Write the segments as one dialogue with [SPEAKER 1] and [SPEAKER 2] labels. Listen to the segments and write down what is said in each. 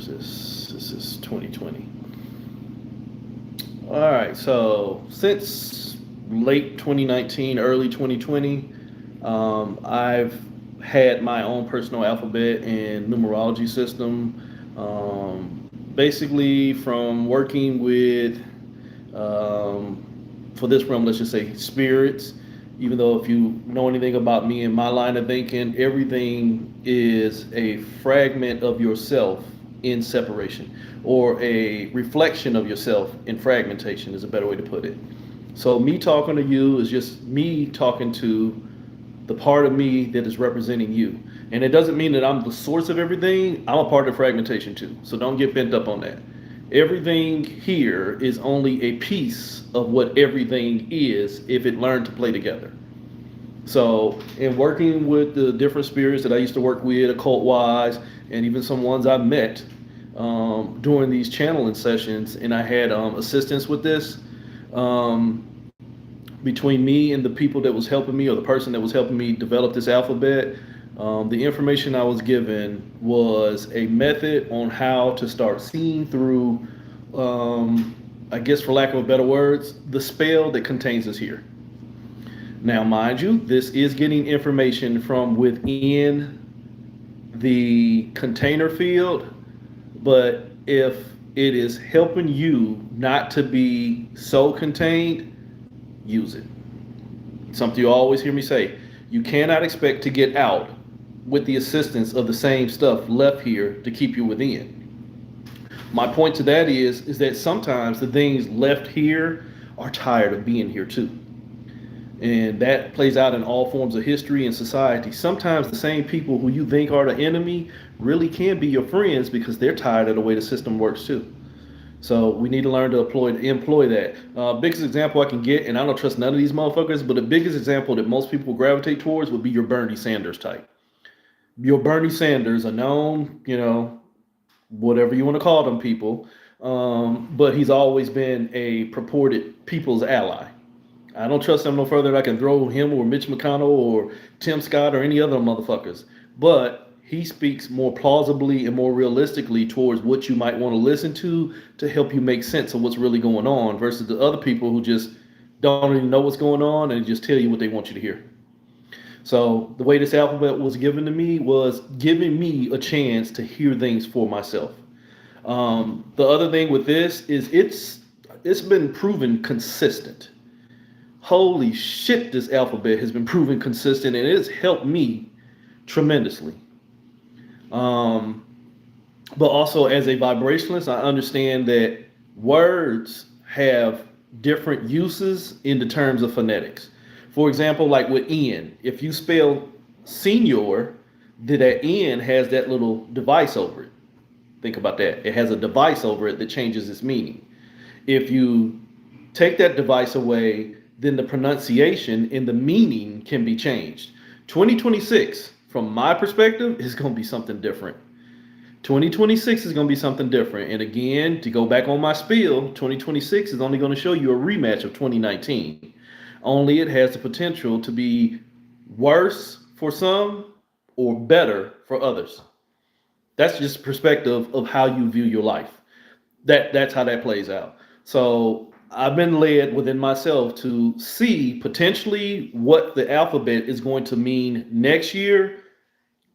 [SPEAKER 1] is this? This is 2020. All right, so since late 2019, early 2020, I've had my own personal alphabet and numerology system. Basically, from working with, for this realm, let's just say spirits. Even though if you know anything about me and my line of thinking, everything is a fragment of yourself in separation, or a reflection of yourself in fragmentation, is a better way to put it. So, me talking to you is just me talking to the part of me that is representing you. And it doesn't mean that I'm the source of everything. I'm a part of fragmentation too. So don't get bent up on that. Everything here is only a piece of what everything is if it learned to play together. So, in working with the different spirits that I used to work with, occult wise, and even some ones I met during these channeling sessions, and I had assistance with this, um, between me and the people that was helping me, or the person that was helping me develop this alphabet, the information I was given was a method on how to start seeing through, I guess for lack of better words, the spell that contains us here. Now, mind you, this is getting information from within the container field, but if it is helping you not to be so contained, use it. Something you always hear me say: you cannot expect to get out with the assistance of the same stuff left here to keep you within. My point to that is that sometimes the things left here are tired of being here too. And that plays out in all forms of history and society. Sometimes the same people who you think are the enemy really can be your friends because they're tired of the way the system works too. So we need to learn to employ that. Biggest example I can get, and I don't trust none of these motherfuckers, but the biggest example that most people gravitate towards would be your Bernie Sanders type. Your Bernie Sanders, a known, whatever you want to call them people, but he's always been a purported people's ally. I don't trust him no further than I can throw him or Mitch McConnell or Tim Scott or any other motherfuckers. But he speaks more plausibly and more realistically towards what you might want to listen to help you make sense of what's really going on versus the other people who just don't even know what's going on and just tell you what they want you to hear. So the way this alphabet was given to me was giving me a chance to hear things for myself. The other thing with this is it's been proven consistent. Holy shit, this alphabet has been proven consistent and it has helped me tremendously. Um, but also, as a vibrationalist, I understand that words have different uses in the terms of phonetics. For example, like with N, if you spell senior, then that N has that little device over it. Think about that. It has a device over it that changes its meaning. If you take that device away, then the pronunciation and the meaning can be changed. 2026, from my perspective, is going to be something different. 2026 is going to be something different. And again, to go back on my spiel, 2026 is only going to show you a rematch of 2019. Only it has the potential to be worse for some or better for others. That's just perspective of how you view your life. That's how that plays out. So I've been led within myself to see potentially what the alphabet is going to mean next year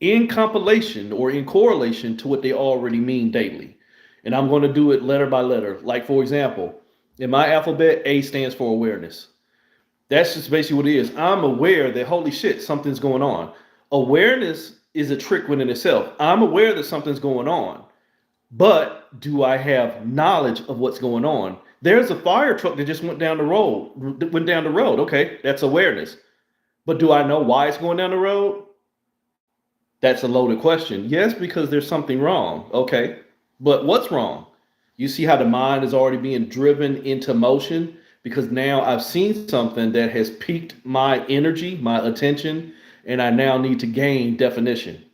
[SPEAKER 1] in compilation or in correlation to what they already mean daily. And I'm going to do it letter by letter. Like, for example, in my alphabet, A stands for awareness. That's just basically what it is. I'm aware that, holy shit, something's going on. Awareness is a trick within itself. I'm aware that something's going on, but do I have knowledge of what's going on? There's a fire truck that just went down the road. Okay, that's awareness. But do I know why it's going down the road? That's a loaded question. Yes, because there's something wrong. Okay, but what's wrong? You see how the mind is already being driven into motion because now I've seen something that has piqued my energy, my attention, and I now need to gain definition.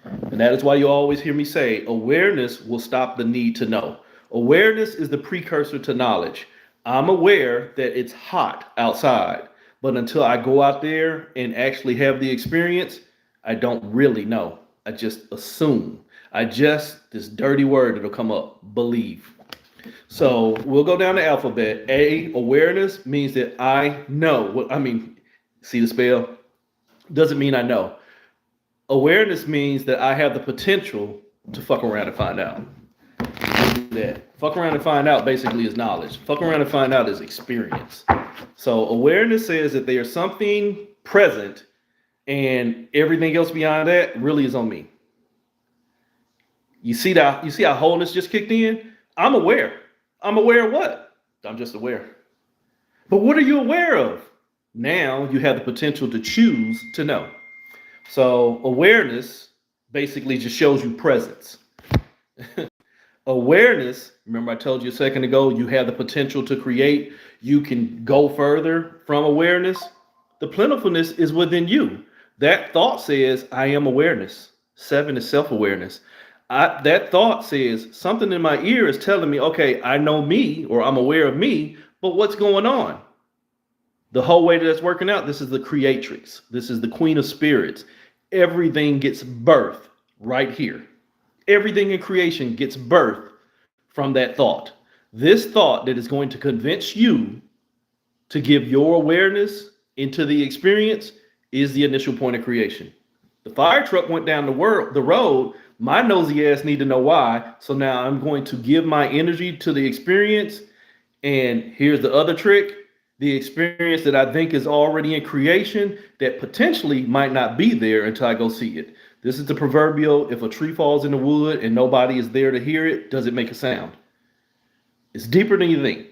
[SPEAKER 1] And that is why you always hear me say awareness will stop the need to know. Awareness is the precursor to knowledge. I'm aware that it's hot outside, but until I go out there and actually have the experience, I don't really know. I just assume. This dirty word that'll come up, believe. So we'll go down the alphabet. A, awareness means that I know. What I mean, see the spell? Doesn't mean I know. Awareness means that I have the potential to fuck around and find out. That fuck around and find out basically is knowledge. Fuck around and find out is experience. So awareness says that there's something present, and everything else beyond that really is on me. You see how wholeness just kicked in? I'm aware. I'm aware of what? I'm just aware. But what are you aware of? Now you have the potential to choose to know. So awareness basically just shows you presence. Awareness, remember I told you a second ago, you have the potential to create. You can go further from awareness. The plentifulness is within you. That thought says, I am awareness. 7 is self-awareness. That thought says something in my ear is telling me, okay, I know me, or I'm aware of me, but what's going on? The whole way that that's working out, this is the creatrix. This is the queen of spirits. Everything gets birth right here. Everything in creation gets birth from that thought. This thought that is going to convince you to give your awareness into the experience is the initial point of creation. The fire truck went down the road. My nosy ass need to know why. So now I'm going to give my energy to the experience. And here's the other trick. The experience that I think is already in creation that potentially might not be there until I go see it. This is the proverbial, if a tree falls in the wood and nobody is there to hear it, does it make a sound? It's deeper than you think.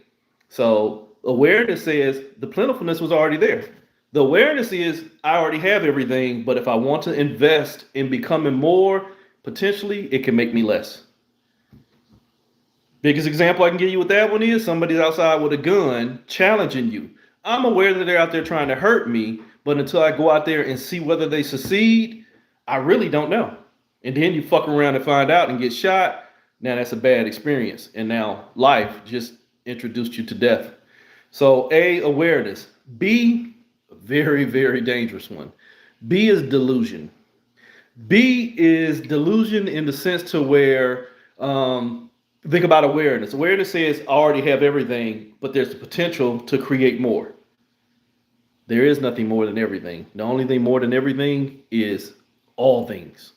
[SPEAKER 1] So awareness says the plentifulness was already there. The awareness is I already have everything, but if I want to invest in becoming more, potentially it can make me less. Biggest example I can give you with that one is somebody's outside with a gun challenging you. I'm aware that they're out there trying to hurt me, but until I go out there and see whether they succeed, I really don't know. And then you fuck around and find out and get shot. Now that's a bad experience. And now life just introduced you to death. So A, awareness. B, a very, very dangerous one. B is delusion. B is delusion in the sense to where, think about awareness. Awareness says I already have everything, but there's the potential to create more. There is nothing more than everything. The only thing more than everything is all things.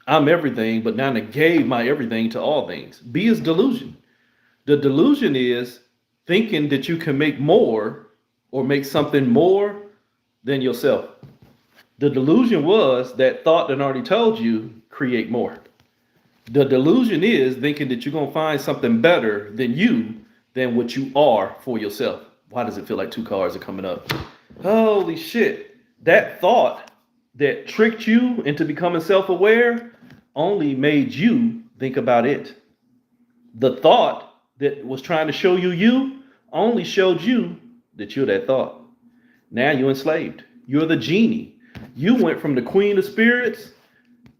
[SPEAKER 1] I'm everything, but now I gave my everything to all things. B is delusion. The delusion is thinking that you can make more or make something more than yourself. The delusion was that thought that I already told you, create more. The delusion is thinking that you're going to find something better than what you are for yourself. Why does it feel like 2 cars are coming up? Holy shit. That thought that tricked you into becoming self-aware only made you think about it. The thought that was trying to show you only showed you that you're that thought. Now you're enslaved. You're the genie. You went from the queen of spirits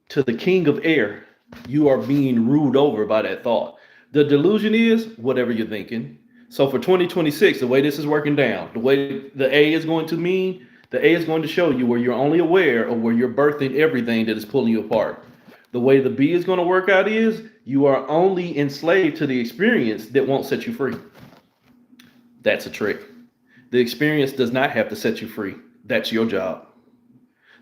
[SPEAKER 1] to the king of air. You are being ruled over by that thought. The delusion is whatever you're thinking. So for 2026, the way this is working down, the way the A is going to show you where you're only aware of where you're birthing everything that is pulling you apart. The way the B is going to work out is you are only enslaved to the experience that won't set you free. That's a trick. The experience does not have to set you free. That's your job.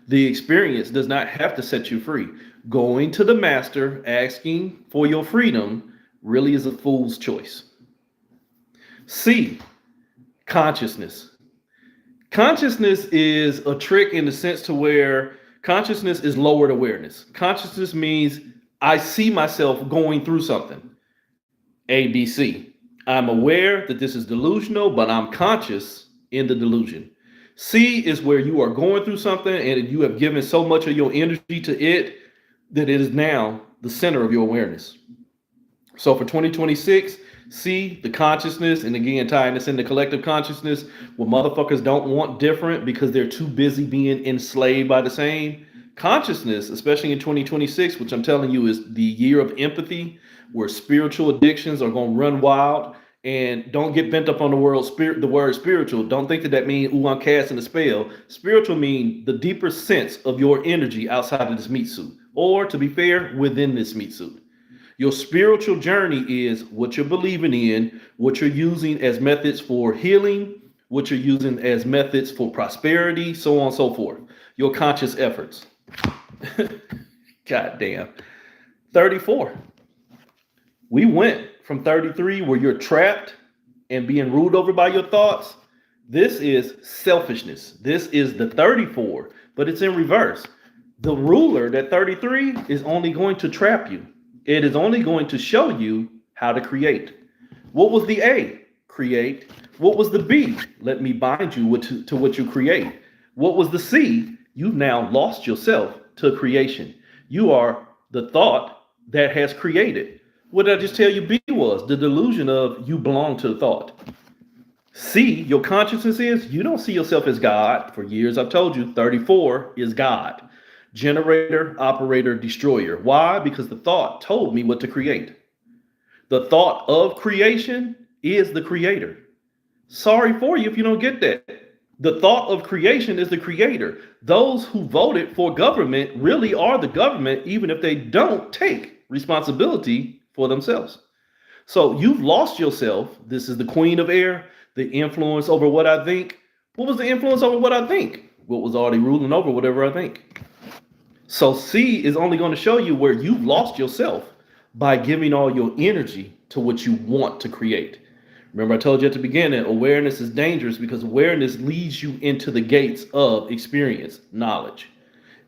[SPEAKER 1] The experience does not have to set you free. Going to the master, asking for your freedom, really is a fool's choice. C, consciousness. Consciousness is a trick in the sense to where consciousness is lowered awareness. Consciousness means I see myself going through something. A, B, C. I'm aware that this is delusional, but I'm conscious in the delusion. C is where you are going through something and you have given so much of your energy to it that it is now the center of your awareness. So for 2026, C, the consciousness, and again, tying this into collective consciousness, where motherfuckers don't want different because they're too busy being enslaved by the same. Consciousness, especially in 2026, which I'm telling you is the year of empathy, where spiritual addictions are going to run wild. And don't get bent up on the word spiritual. Don't think that means, I'm casting a spell. Spiritual means the deeper sense of your energy outside of this meat suit. or to be fair, within this meat suit. Your spiritual journey is what you're believing in, what you're using as methods for healing, what you're using as methods for prosperity, so on and so forth. Your conscious efforts. God damn. 34. We went from 33, where you're trapped and being ruled over by your thoughts. This is selfishness. This is the 34, but it's in reverse. The ruler, that 33, is only going to trap you. It is only going to show you how to create. What was the A? Create. What was the B? Let me bind you to what you create. What was the C? You've now lost yourself to creation. You are the thought that has created. What did I just tell you B was? The delusion of you belong to the thought. C, your consciousness is you don't see yourself as God. For years I've told you 34 is God. Generator, operator, destroyer. Why? Because the thought told me what to create. The thought of creation is the creator. Sorry for you if you don't get that. The thought of creation is the creator. Those who voted for government really are the government, even if they don't take responsibility for themselves. So you've lost yourself. This is the queen of air, the influence over what I think. What was the influence over what I think? What was already ruling over whatever I think? So C is only going to show you where you've lost yourself by giving all your energy to what you want to create. Remember, I told you at the beginning, awareness is dangerous because awareness leads you into the gates of experience, knowledge.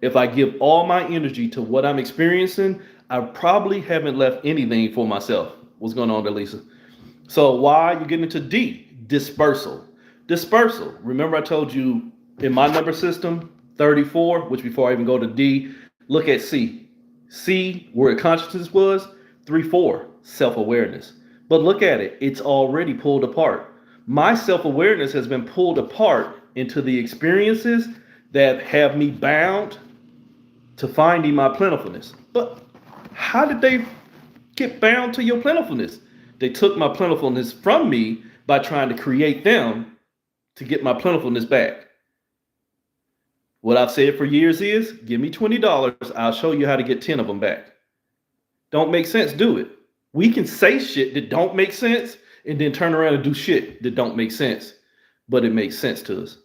[SPEAKER 1] If I give all my energy to what I'm experiencing, I probably haven't left anything for myself. What's going on there, Lisa? So why you getting into D? Dispersal. Dispersal. Remember, I told you in my number system, 34, which before I even go to D, look at C. C, where consciousness was, 3-4, self-awareness. But look at it, it's already pulled apart. My self-awareness has been pulled apart into the experiences that have me bound to finding my plentifulness. But how did they get bound to your plentifulness? They took my plentifulness from me by trying to create them to get my plentifulness back. What I've said for years is, give me $20, I'll show you how to get 10 of them back. Don't make sense, do it. We can say shit that don't make sense and then turn around and do shit that don't make sense, but it makes sense to us.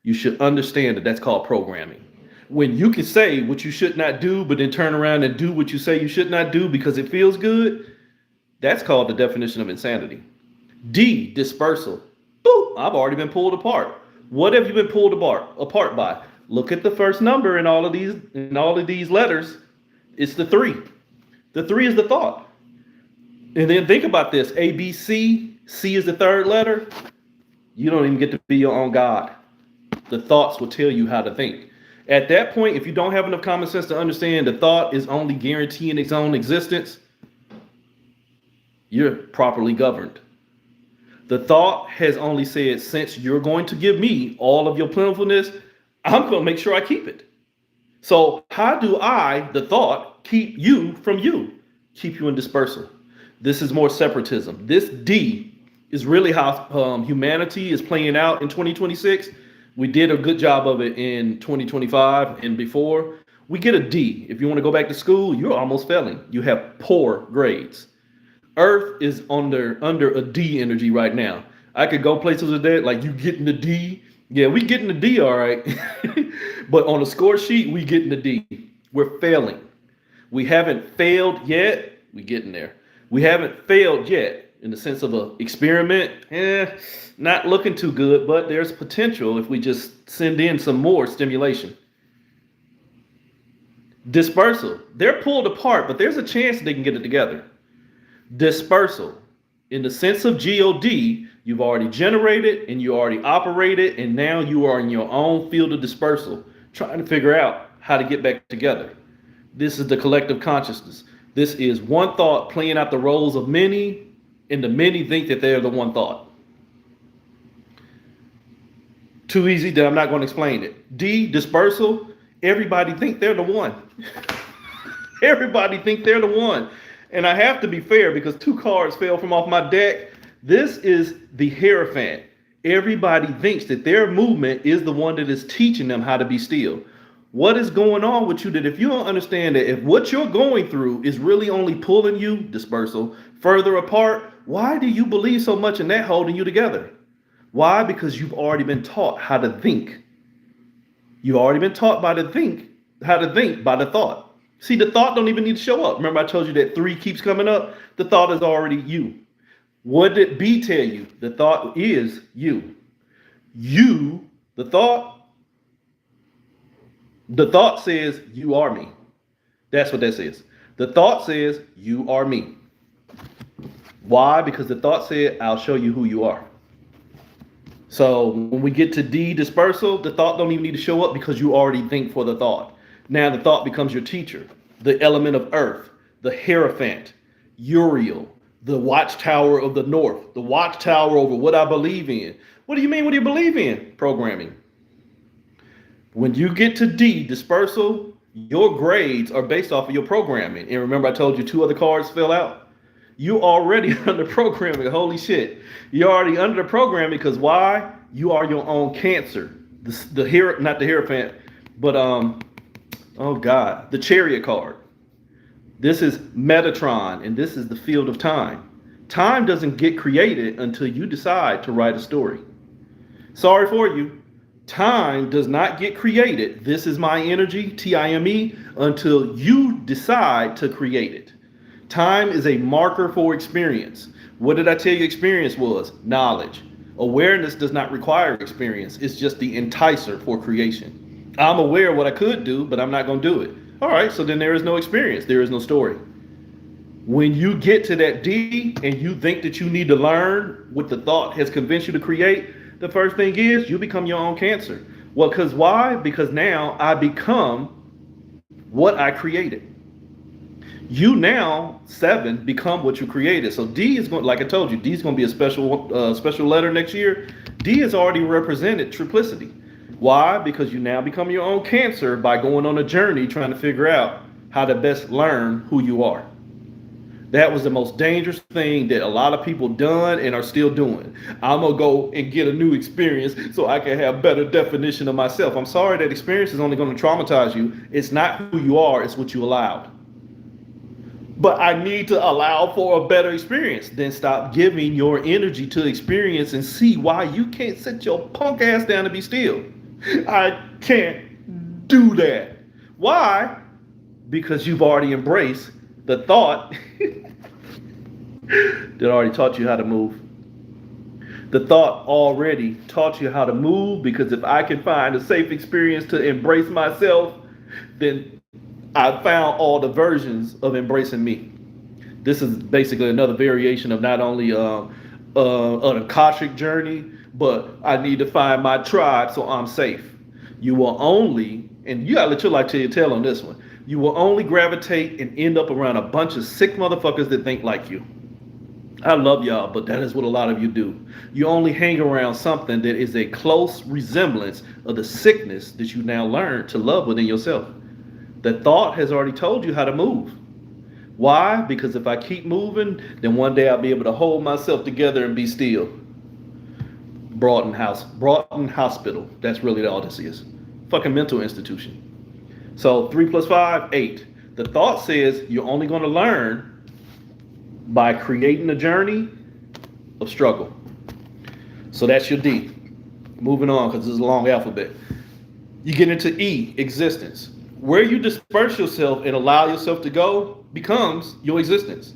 [SPEAKER 1] You should understand that that's called programming. When you can say what you should not do, but then turn around and do what you say you should not do because it feels good, that's called the definition of insanity. D, dispersal. Boop, I've already been pulled apart. What have you been pulled apart by? Look at the first number in all of these letters. It's the 3. The 3 is the thought. And then think about this. A, B, C. C is the third letter. You don't even get to be your own God. The thoughts will tell you how to think. At that point, if you don't have enough common sense to understand the thought is only guaranteeing its own existence, you're properly governed. The thought has only said, since you're going to give me all of your plentifulness, I'm going to make sure I keep it. So how do I, the thought, keep you from you? Keep you in dispersal. This is more separatism. This D is really how humanity is playing out in 2026. We did a good job of it in 2025 and before. We get a D. If you want to go back to school, you're almost failing. You have poor grades. Earth is under a D energy right now. I could go places with that, like you getting the D. Yeah, we getting the D, all right. But on the score sheet, we getting the D. We're failing. We haven't failed yet. We getting there. We haven't failed yet in the sense of an experiment. Not looking too good, but there's potential if we just send in some more stimulation. Dispersal. They're pulled apart, but there's a chance they can get it together. Dispersal. In the sense of God, you've already generated and you already operated, and now you are in your own field of dispersal, trying to figure out how to get back together. This is the collective consciousness. This is one thought playing out the roles of many, and the many think that they're the one thought. Too easy that I'm not going to explain it. D, dispersal. Everybody think they're the one. Everybody think they're the one. And I have to be fair because 2 cards fell from off my deck. This is the Hierophant. Everybody thinks that their movement is the one that is teaching them how to be still. What is going on with you that if you don't understand that if what you're going through is really only pulling you, dispersal, further apart, why do you believe so much in that holding you together? Why? Because you've already been taught how to think. You've already been taught how to think by the thought. See, the thought don't even need to show up. Remember I told you that 3 keeps coming up? The thought is already you. What did B tell you? The thought is you. You, the thought says you are me. That's what that says. The thought says you are me. Why? Because the thought said, I'll show you who you are. So when we get to D, dispersal, the thought don't even need to show up because you already think for the thought. Now the thought becomes your teacher, the element of earth, the Hierophant, Uriel, the watchtower of the north, the watchtower over what I believe in. What do you mean, what do you believe in? Programming. When you get to D, dispersal, your grades are based off of your programming. And remember I told you 2 other cards fell out? You already under programming. Holy shit. You're already under the programming because why? You are your own Cancer. Not the Hierophant, but oh God, the Chariot card. This is Metatron, and this is the field of time. Time doesn't get created until you decide to write a story. Sorry for you. Time does not get created. This is my energy, TIME, until you decide to create it. Time is a marker for experience. What did I tell you experience was? Knowledge. Awareness does not require experience. It's just the enticer for creation. I'm aware of what I could do, but I'm not going to do it. All right, so then there is no experience. There is no story. When you get to that D and you think that you need to learn what the thought has convinced you to create, the first thing is you become your own Cancer. Well, because why? Because now I become what I created. You now, 7, become what you created. So D is going, like I told you, D is going to be a special letter next year. D has already represented triplicity. Why? Because you now become your own Cancer by going on a journey trying to figure out how to best learn who you are. That was the most dangerous thing that a lot of people done and are still doing. I'm going to go and get a new experience so I can have better definition of myself. I'm sorry, that experience is only going to traumatize you. It's not who you are, it's what you allowed. But I need to allow for a better experience. Then stop giving your energy to experience and see why you can't sit your punk ass down and be still. I can't do that. Why? Because you've already embraced the thought that already taught you how to move. The thought already taught you how to move, because if I can find a safe experience to embrace myself, then I found all the versions of embracing me. This is basically another variation of not only an Akashic journey, but I need to find my tribe so I'm safe. You will only, and you gotta let your life tell your tale on this one, you will only gravitate and end up around a bunch of sick motherfuckers that think like you. I love y'all, but that is what a lot of you do. You only hang around something that is a close resemblance of the sickness that you now learn to love within yourself. The thought has already told you how to move. Why? Because if I keep moving, then one day I'll be able to hold myself together and be still. Broughton Hospital. That's really all this is. Fucking mental institution. So 3 + 5, 8. The thought says you're only going to learn by creating a journey of struggle. So that's your D. Moving on, because this is a long alphabet. You get into E, existence. Where you disperse yourself and allow yourself to go becomes your existence.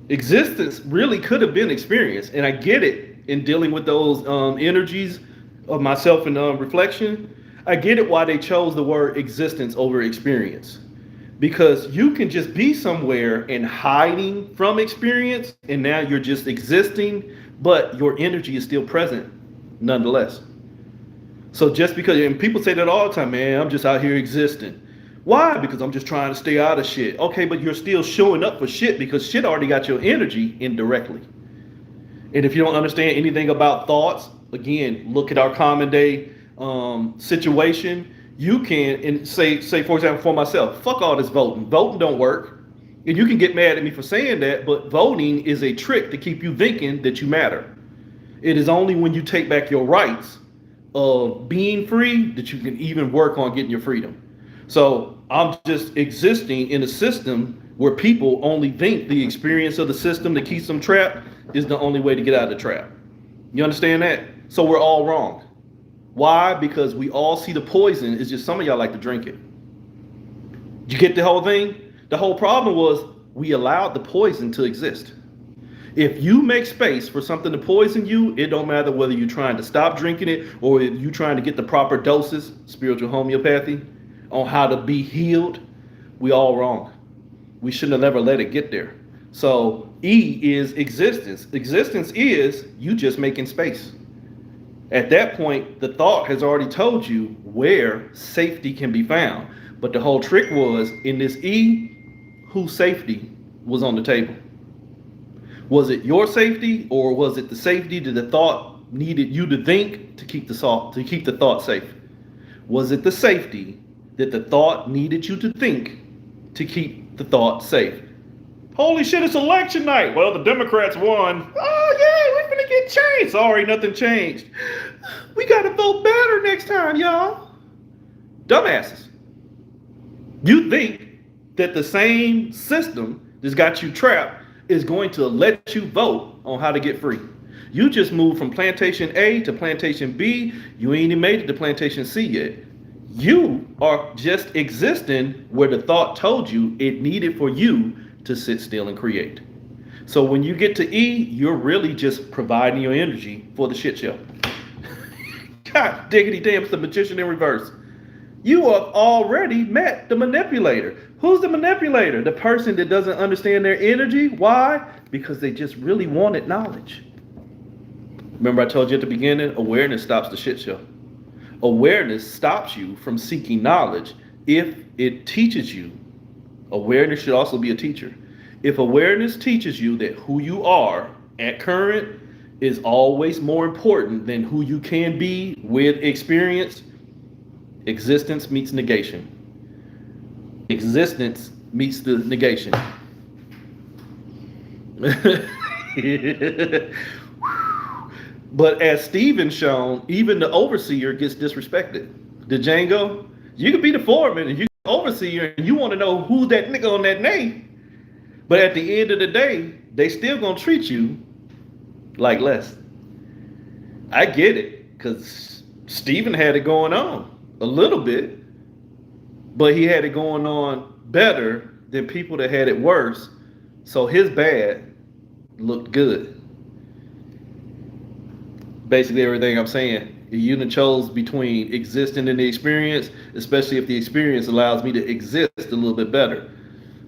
[SPEAKER 1] Existence really could have been experience, and I get it in dealing with those energies of myself and reflection. I get it why they chose the word existence over experience. Because you can just be somewhere and hiding from experience, and now you're just existing, but your energy is still present nonetheless. So just because, and people say that all the time, man, I'm just out here existing. Why? Because I'm just trying to stay out of shit. Okay, but you're still showing up for shit because shit already got your energy indirectly. And if you don't understand anything about thoughts, again, look at our common day situation. You can, and say for example, for myself, fuck all this voting. Voting don't work. And you can get mad at me for saying that, but voting is a trick to keep you thinking that you matter. It is only when you take back your rights of being free that you can even work on getting your freedom. So I'm just existing in a system where people only think the experience of the system that keeps them trapped is the only way to get out of the trap. You understand that? So we're all wrong. Why? Because we all see the poison. It's just some of y'all like to drink it. You get the whole thing? The whole problem was we allowed the poison to exist. If you make space for something to poison you, it don't matter whether you're trying to stop drinking it or if you're trying to get the proper doses, spiritual homeopathy, on how to be healed. We all wrong. We shouldn't have never let it get there. So E is existence. Existence is you just making space. At that point, the thought has already told you where safety can be found. But the whole trick was in this E, whose safety was on the table? Was it your safety, or was it the safety that the thought needed you to think to keep the thought safe? Was it the safety that the thought needed you to think to keep the thought safe? Holy shit, it's election night. Well, the Democrats won. Oh yeah, we're gonna get changed. Sorry, nothing changed. We gotta vote better next time, y'all. Dumbasses. You think that the same system that's got you trapped is going to let you vote on how to get free. You just moved from plantation A to plantation B. You ain't even made it to plantation C yet. You are just existing where the thought told you it needed for you to sit still and create. So when you get to E, you're really just providing your energy for the shit show. God diggity damn, it's the magician in reverse. You have already met the manipulator. Who's the manipulator? The person that doesn't understand their energy. Why? Because they just really wanted knowledge. Remember I told you at the beginning, awareness stops the shit show. Awareness stops you from seeking knowledge if it teaches you. Awareness should also be a teacher. If awareness teaches you that who you are at current is always more important than who you can be with experience, existence meets negation. Existence meets the negation. But as Stephen shown, even the overseer gets disrespected. The Django, you could be the foreman and you can be the overseer and you want to know who's that nigga on that name. But at the end of the day, they still gonna treat you like less. I get it, because Stephen had it going on a little bit, but he had it going on better than people that had it worse. So his bad looked good. Basically everything I'm saying, you done chose between existing in the experience, especially if the experience allows me to exist a little bit better.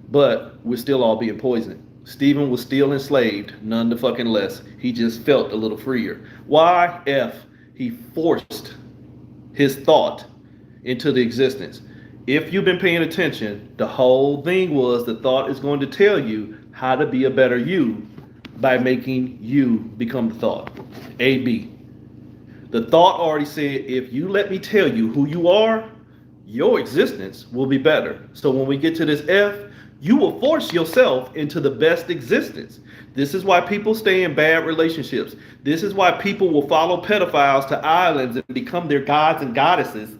[SPEAKER 1] But we're still all being poisoned. Stephen was still enslaved, none the fucking less. He just felt a little freer. Why? He forced his thought into the existence. If you've been paying attention, the whole thing was the thought is going to tell you how to be a better you by making you become the thought. A, B. The thought already said, if you let me tell you who you are, your existence will be better. So when we get to this F, you will force yourself into the best existence. This is why people stay in bad relationships. This is why people will follow pedophiles to islands and become their gods and goddesses.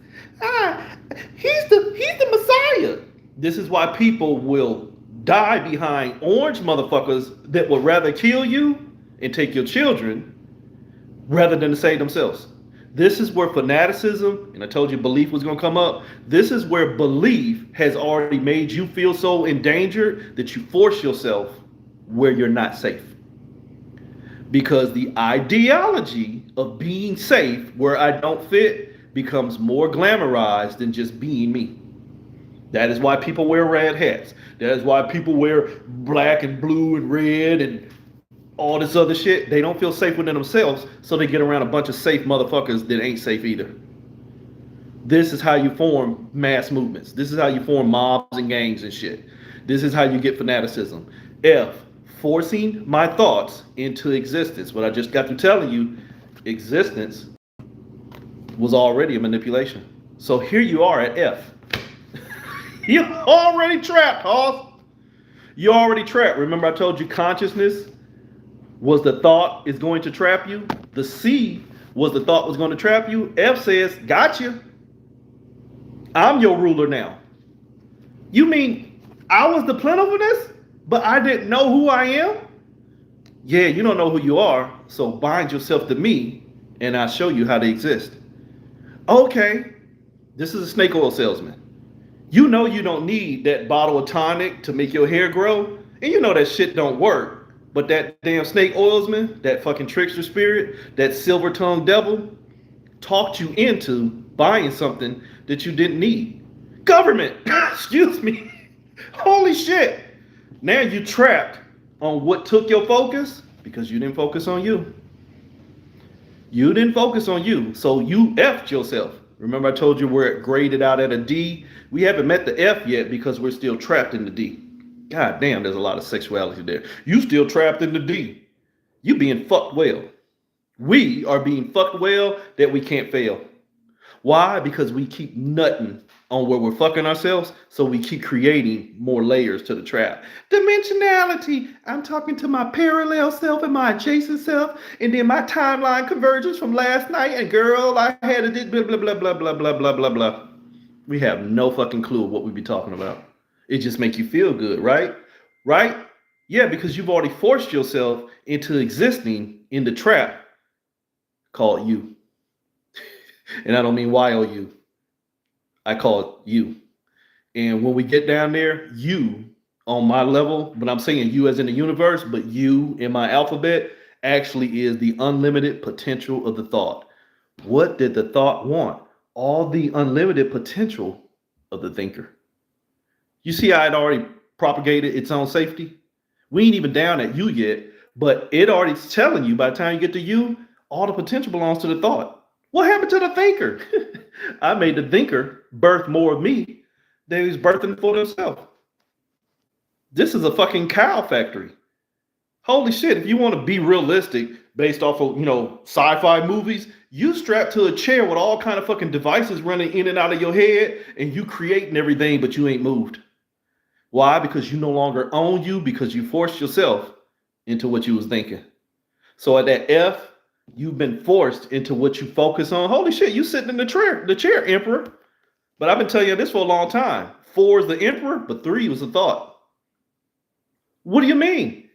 [SPEAKER 1] He's the Messiah. This is why people will die behind orange motherfuckers that would rather kill you and take your children rather than to save themselves. This is where fanaticism, and I told you belief was going to come up. This is where belief has already made you feel so endangered that you force yourself where you're not safe. Because the ideology of being safe where I don't fit becomes more glamorized than just being me. That is why people wear red hats. That is why people wear black and blue and red and all this other shit. They don't feel safe within themselves, so they get around a bunch of safe motherfuckers that ain't safe either. This is how you form mass movements. This is how you form mobs and gangs and shit. This is how you get fanaticism. F, forcing my thoughts into existence. What I just got through telling you, existence was already a manipulation. So here you are at F. You're already trapped, Hoss. You're already trapped. Remember I told you consciousness was the thought is going to trap you. The C was the thought was going to trap you. F says, gotcha. I'm your ruler now. You mean I was the plentifulness, but I didn't know who I am? Yeah, you don't know who you are, so bind yourself to me, and I'll show you how to exist. Okay, this is a snake oil salesman. You know you don't need that bottle of tonic to make your hair grow, and you know that shit don't work. But that damn snake oilsman, that fucking trickster spirit, that silver tongued devil, talked you into buying something that you didn't need. Government, excuse me. Holy shit. Now you trapped on what took your focus because you didn't focus on you. You didn't focus on you, so you effed yourself. Remember I told you we're graded out at a D? We haven't met the F yet because we're still trapped in the D. God damn, there's a lot of sexuality there. You still trapped in the D. You being fucked well. We are being fucked well that we can't fail. Why? Because we keep nutting on where we're fucking ourselves, so we keep creating more layers to the trap. Dimensionality. I'm talking to my parallel self and my adjacent self, and then my timeline convergence from last night, and girl, I had a blah, blah, blah, blah, blah, blah, blah, blah, blah. We have no fucking clue of what we be talking about. It just makes you feel good, right? Right? Yeah, because you've already forced yourself into existing in the trap called you. And I don't mean YOU. I call it you. And when we get down there, you on my level, but I'm saying you as in the universe, but you in my alphabet actually is the unlimited potential of the thought. What did the thought want? All the unlimited potential of the thinker. You see how it already propagated its own safety? We ain't even down at you yet, but it already telling you by the time you get to you, all the potential belongs to the thought. What happened to the thinker? I made the thinker birth more of me than he's birthing for himself. This is a fucking cow factory. Holy shit, if you want to be realistic based off of, sci-fi movies, you strapped to a chair with all kind of fucking devices running in and out of your head and you creating everything, but you ain't moved. Why? Because you no longer own you because you forced yourself into what you was thinking. So at that F, you've been forced into what you focus on. Holy shit, you sitting in the chair, Emperor. But I've been telling you this for a long time. 4 is the Emperor, but 3 was the thought. What do you mean?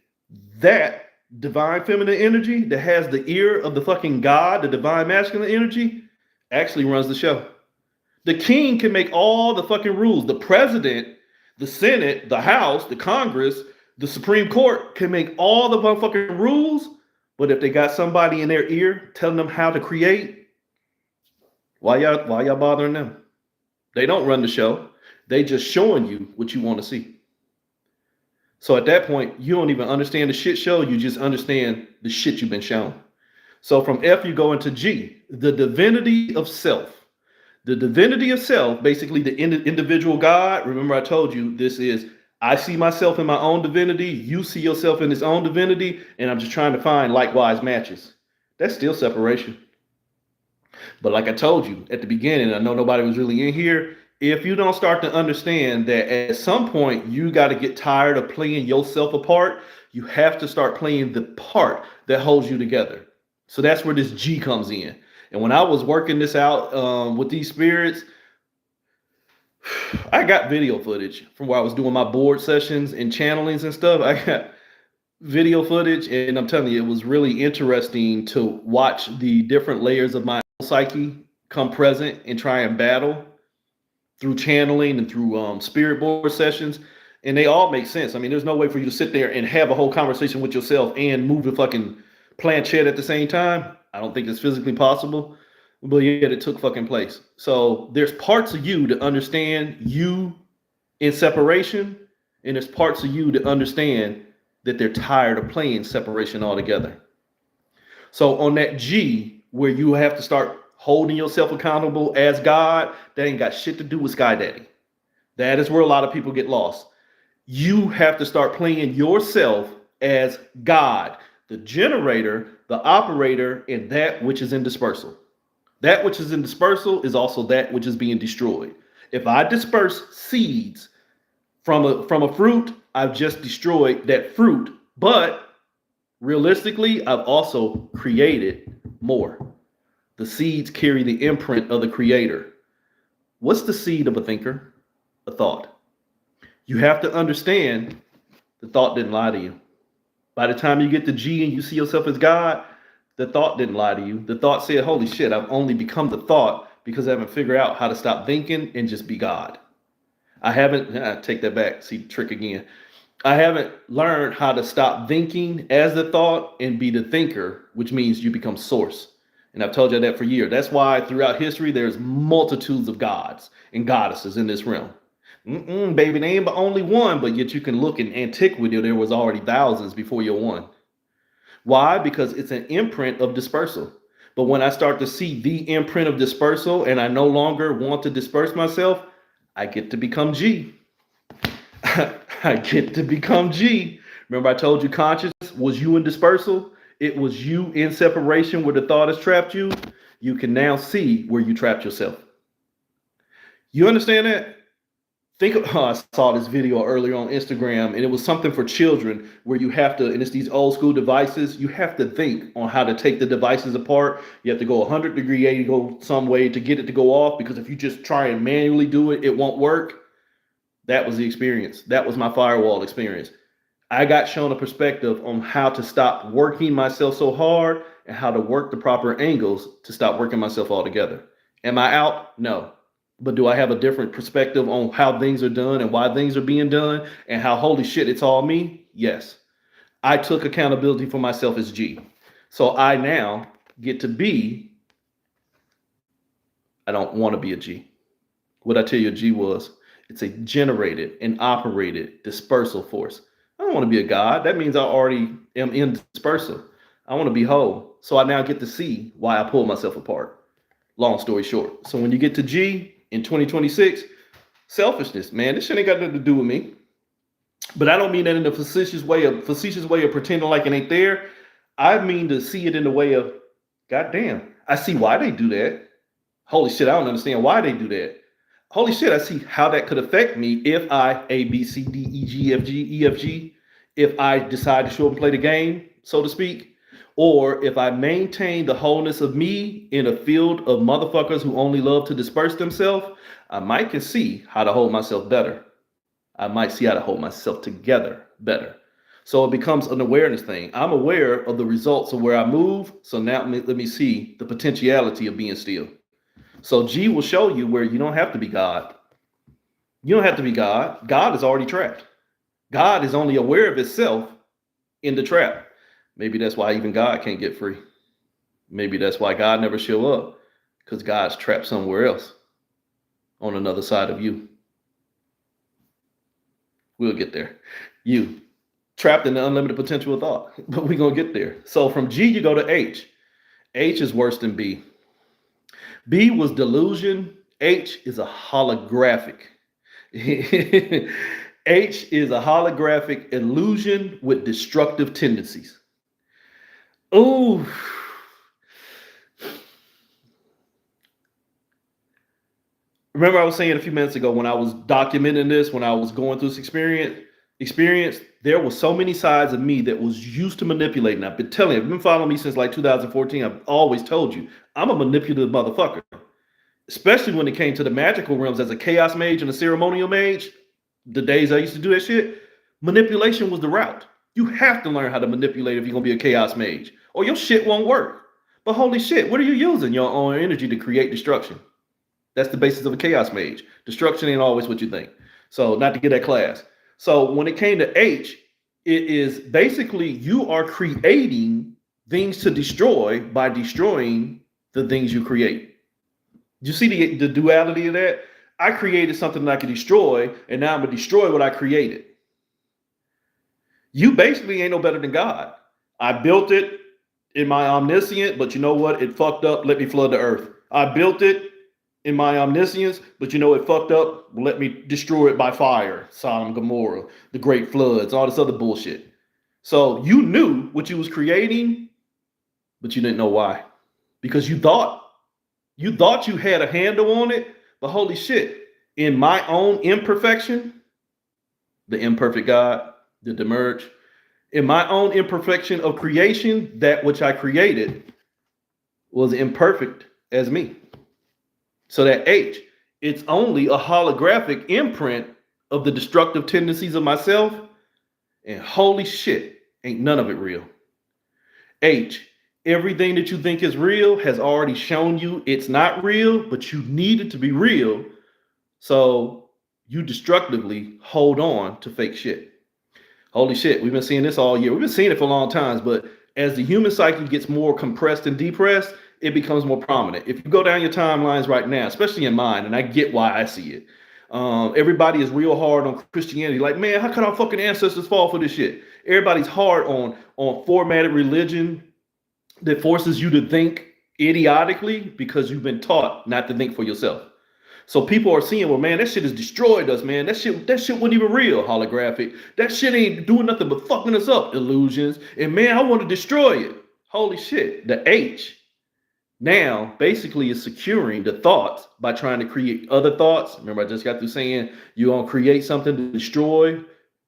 [SPEAKER 1] That divine feminine energy that has the ear of the fucking God, the divine masculine energy, actually runs the show. The king can make all the fucking rules. The president, the Senate, the House, the Congress, the Supreme Court can make all the motherfucking rules. But if they got somebody in their ear telling them how to create, why y'all bothering them? They don't run the show. They just showing you what you want to see. So at that point, you don't even understand the shit show. You just understand the shit you've been shown. So from F, you go into G, the divinity of self. The divinity of self, basically the individual God. Remember I told you this is I see myself in my own divinity. You see yourself in his own divinity. And I'm just trying to find likewise matches. That's still separation. But like I told you at the beginning, I know nobody was really in here. If you don't start to understand that at some point you got to get tired of playing yourself apart, you have to start playing the part that holds you together. So that's where this G comes in. And when I was working this out with these spirits, I got video footage from where I was doing my board sessions and channelings and stuff. I got video footage, and I'm telling you, it was really interesting to watch the different layers of my psyche come present and try and battle through channeling and through spirit board sessions. And they all make sense. I mean, there's no way for you to sit there and have a whole conversation with yourself and move the fucking planchette at the same time. I don't think it's physically possible. But yet it took fucking place. So there's parts of you to understand you in separation, and there's parts of you to understand that they're tired of playing separation altogether. So on that G, where you have to start holding yourself accountable as God, that ain't got shit to do with Sky Daddy. That is where a lot of people get lost. You have to start playing yourself as God, the generator, the operator, and that which is in dispersal. That which is in dispersal is also that which is being destroyed. If I disperse seeds from a fruit, I've just destroyed that fruit. But realistically, I've also created more. The seeds carry the imprint of the creator. What's the seed of a thinker? A thought. You have to understand the thought didn't lie to you. By the time you get to G and you see yourself as God, the thought didn't lie to you. The thought said, holy shit, I've only become the thought because I haven't figured out how to stop thinking and just be God. I haven't, take that back, see the trick again. I haven't learned how to stop thinking as the thought and be the thinker, which means you become source. And I've told you that for years. That's why throughout history, there's multitudes of gods and goddesses in this realm. Baby, they ain't but only one, but yet you can look in antiquity, there was already thousands before you're one. Why? Because it's an imprint of dispersal. But when I start to see the imprint of dispersal and I no longer want to disperse myself, I get to become G. I get to become G. Remember I told you conscious was you in dispersal? It was you in separation where the thought has trapped you. You can now see where you trapped yourself. You understand that? Think of, I saw this video earlier on Instagram, and it was something for children where you have to, and it's these old school devices, you have to think on how to take the devices apart. You have to go 100-degree angle some way to get it to go off, because if you just try and manually do it, it won't work. That was the experience. That was my firewall experience. I got shown a perspective on how to stop working myself so hard and how to work the proper angles to stop working myself altogether. Am I out? No. But do I have a different perspective on how things are done and why things are being done and how holy shit, it's all me? Yes. I took accountability for myself as G. So I now get to be, I don't want to be a G. What I tell you a G was, it's a generated and operated dispersal force. I don't want to be a God. That means I already am in dispersal. I want to be whole. So I now get to see why I pull myself apart. Long story short. So when you get to G, in 2026, selfishness, man, this shit ain't got nothing to do with me. But I don't mean that in a facetious way of pretending like it ain't there. I mean to see it in the way of, goddamn, I see why they do that. Holy shit, I don't understand why they do that. Holy shit, I see how that could affect me if I A, B, C, D, E, G, F, G, E, F, G, if I decide to show up and play the game, so to speak. Or if I maintain the wholeness of me in a field of motherfuckers who only love to disperse themselves, I might can see how to hold myself better. I might see how to hold myself together better. So it becomes an awareness thing. I'm aware of the results of where I move. So now let me see the potentiality of being still. So G will show you where you don't have to be God. You don't have to be God. God is already trapped. God is only aware of itself in the trap. Maybe that's why even God can't get free. Maybe that's why God never show up, because God's trapped somewhere else on another side of you. We'll get there. You trapped in the unlimited potential of thought, but we're going to get there. So from G, you go to H. H is worse than B. B was delusion. H is a holographic. H is a holographic illusion with destructive tendencies. Oh, remember I was saying a few minutes ago when I was documenting this, when I was going through this experience, there were so many sides of me that was used to manipulating. I've been telling you, I've been following me since like 2014. I've always told you, I'm a manipulative motherfucker, especially when it came to the magical realms as a chaos mage and a ceremonial mage. The days I used to do that shit, manipulation was the route. You have to learn how to manipulate if you're going to be a chaos mage, or your shit won't work. But holy shit, what are you using? Your own energy to create destruction. That's the basis of a chaos mage. Destruction ain't always what you think. So not to get that class. So when it came to H, it is basically you are creating things to destroy by destroying the things you create. You see the duality of that? I created something that I could destroy, and now I'm going to destroy what I created. You basically ain't no better than God. I built it in my omniscience, but you know what? It fucked up. Let me flood the earth. I built it in my omniscience, but you know it fucked up. Let me destroy it by fire. Sodom, Gomorrah, the great floods, all this other bullshit. So you knew what you was creating, but you didn't know why. Because you thought you had a handle on it, but holy shit, in my own imperfection, the imperfect God, the demerge, in my own imperfection of creation, that which I created was imperfect as me. So that H, it's only a holographic imprint of the destructive tendencies of myself, and holy shit, ain't none of it real. H, everything that you think is real has already shown you it's not real, but you need it to be real. So you destructively hold on to fake shit. Holy shit, we've been seeing this all year. We've been seeing it for a long time, but as the human psyche gets more compressed and depressed, it becomes more prominent. If you go down your timelines right now, especially in mine, and I get why I see it, everybody is real hard on Christianity. Like, man, how can our fucking ancestors fall for this shit? Everybody's hard on formatted religion that forces you to think idiotically because you've been taught not to think for yourself. So people are seeing, well, man, that shit has destroyed us, man. That shit wasn't even real, holographic. That shit ain't doing nothing but fucking us up, illusions. And man, I want to destroy it. Holy shit. The H now basically is securing the thoughts by trying to create other thoughts. Remember, I just got through saying you're going to create something to destroy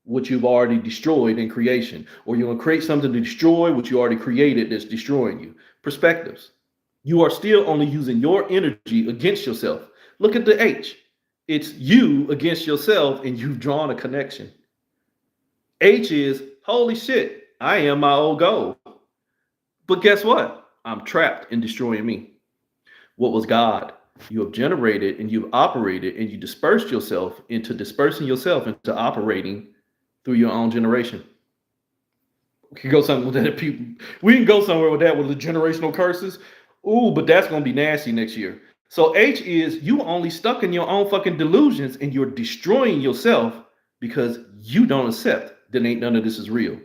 [SPEAKER 1] what you've already destroyed in creation, or you're going to create something to destroy what you already created that's destroying you. Perspectives. You are still only using your energy against yourself. Look at the H. It's you against yourself, and you've drawn a connection. H is, holy shit, I am my old goal. But guess what? I'm trapped in destroying me. What was God? You have generated and you've operated and you dispersed yourself into dispersing yourself into operating through your own generation. We can go somewhere with that. We can go somewhere with that with the generational curses. Ooh, but that's gonna be nasty next year. So H is you only stuck in your own fucking delusions and you're destroying yourself because you don't accept that ain't none of this is real.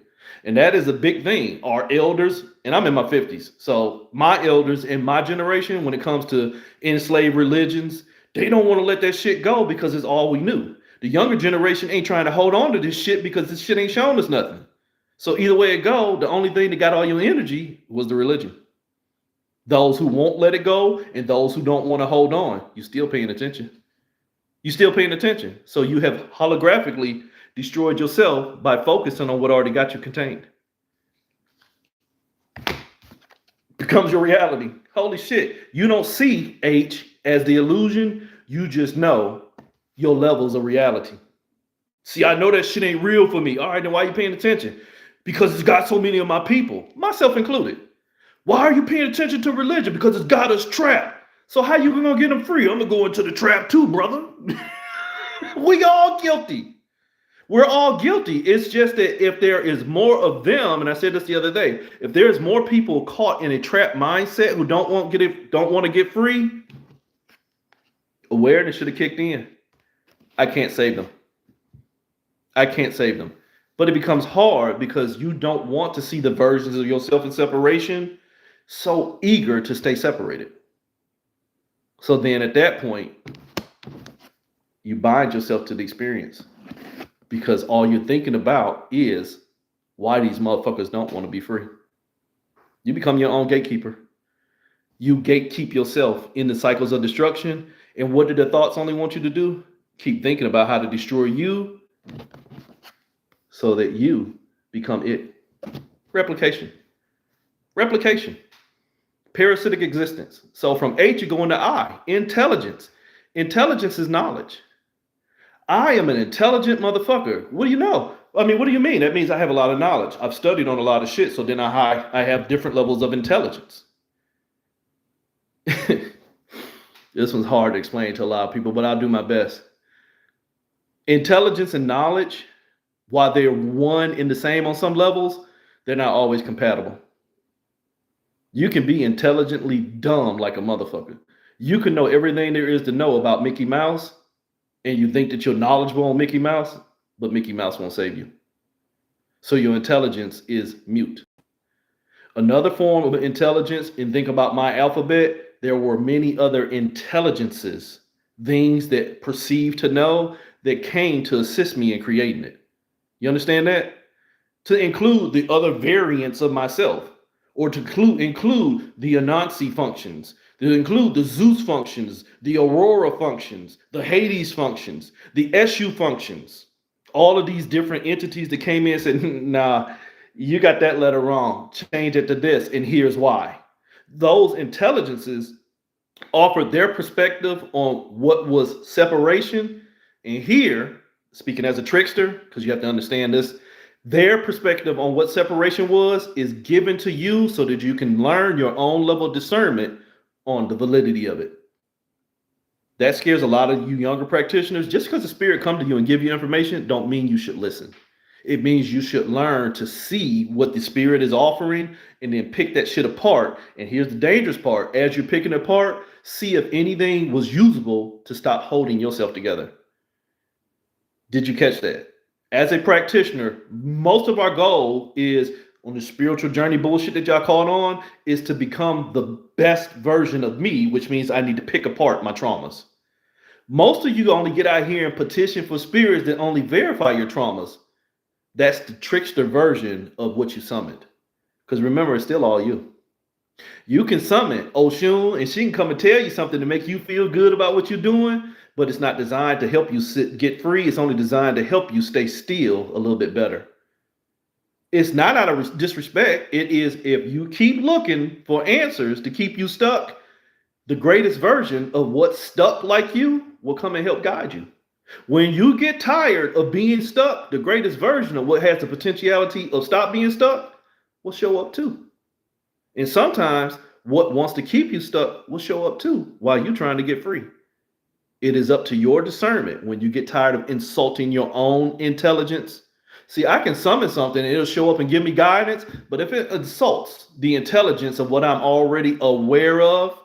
[SPEAKER 1] And that is a big thing. Our elders, and I'm in my 50s, so my elders in my generation, when it comes to enslaved religions, they don't want to let that shit go because it's all we knew. The younger generation ain't trying to hold on to this shit because this shit ain't showing us nothing. So either way it go, the only thing that got all your energy was the religion. Those who won't let it go and those who don't want to hold on, you're still paying attention. You're still paying attention. So you have holographically destroyed yourself by focusing on what already got you contained. Becomes your reality. Holy shit. You don't see H as the illusion. You just know your levels of reality. See, I know that shit ain't real for me. All right, then why are you paying attention? Because it's got so many of my people, myself included. Why are you paying attention to religion? Because it's got us trapped. So how you gonna get them free? I'm gonna go into the trap too, brother. We all guilty. We're all guilty. It's just that if there is more of them, and I said this the other day, if there's more people caught in a trap mindset who don't want to get free, awareness should have kicked in. I can't save them. I can't save them. But it becomes hard because you don't want to see the versions of yourself in separation, so eager to stay separated. So then at that point, you bind yourself to the experience because all you're thinking about is why these motherfuckers don't want to be free. You become your own gatekeeper. You gatekeep yourself in the cycles of destruction. And what do the thoughts only want you to do? Keep thinking about how to destroy you so that you become it. Replication. Replication. Parasitic existence. So from H, you go into I. Intelligence. Intelligence is knowledge. I am an intelligent motherfucker. What do you know? I mean, what do you mean? That means I have a lot of knowledge. I've studied on a lot of shit, so then I have different levels of intelligence. This one's hard to explain to a lot of people, but I'll do my best. Intelligence and knowledge, while they're one and the same on some levels, they're not always compatible. You can be intelligently dumb like a motherfucker. You can know everything there is to know about Mickey Mouse, and you think that you're knowledgeable on Mickey Mouse, but Mickey Mouse won't save you. So your intelligence is mute. Another form of intelligence, and think about my alphabet, there were many other intelligences, things that perceived to know that came to assist me in creating it. You understand that? To include the other variants of myself, or to include the Anansi functions, to include the Zeus functions, the Aurora functions, the Hades functions, the Eshu functions, all of these different entities that came in and said, nah, you got that letter wrong. Change it to this, and here's why. Those intelligences offered their perspective on what was separation, and here speaking as a trickster, because you have to understand this, their perspective on what separation was is given to you so that you can learn your own level of discernment on the validity of it. That scares a lot of you younger practitioners. Just because the spirit come to you and give you information don't mean you should listen. It means you should learn to see what the spirit is offering and then pick that shit apart. And here's the dangerous part. As you're picking it apart, see if anything was usable to stop holding yourself together. Did you catch that? As a practitioner, most of our goal is on the spiritual journey bullshit that y'all caught on is to become the best version of me, which means I need to pick apart my traumas. Most of you only get out here and petition for spirits that only verify your traumas. That's the trickster version of what you summoned. Because remember, it's still all you. You can summon Oshun and she can come and tell you something to make you feel good about what you're doing, but it's not designed to help you get free. It's only designed to help you stay still a little bit better. It's not out of disrespect. It is if you keep looking for answers to keep you stuck, the greatest version of what's stuck like you will come and help guide you. When you get tired of being stuck, the greatest version of what has the potentiality of stop being stuck will show up too. And sometimes what wants to keep you stuck will show up too while you're trying to get free. It is up to your discernment when you get tired of insulting your own intelligence. See, I can summon something and it'll show up and give me guidance, but if it insults the intelligence of what I'm already aware of,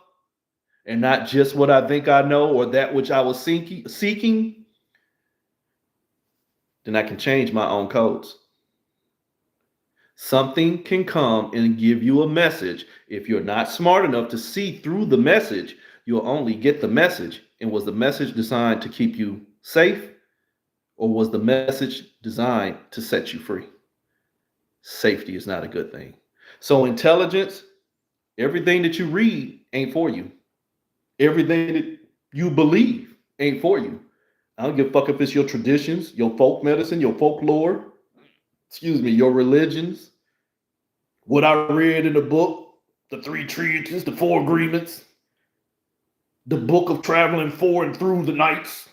[SPEAKER 1] and not just what I think I know or that which I was seeking, then I can change my own codes. Something can come and give you a message. If you're not smart enough to see through the message, you'll only get the message. And was the message designed to keep you safe, or was the message designed to set you free? Safety is not a good thing. So intelligence, everything that you read ain't for you. Everything that you believe ain't for you. I don't give a fuck if it's your traditions, your folk medicine, your folklore, your religions, what I read in the book, the 3 treatises, the 4 agreements, the book of traveling for and through the nights,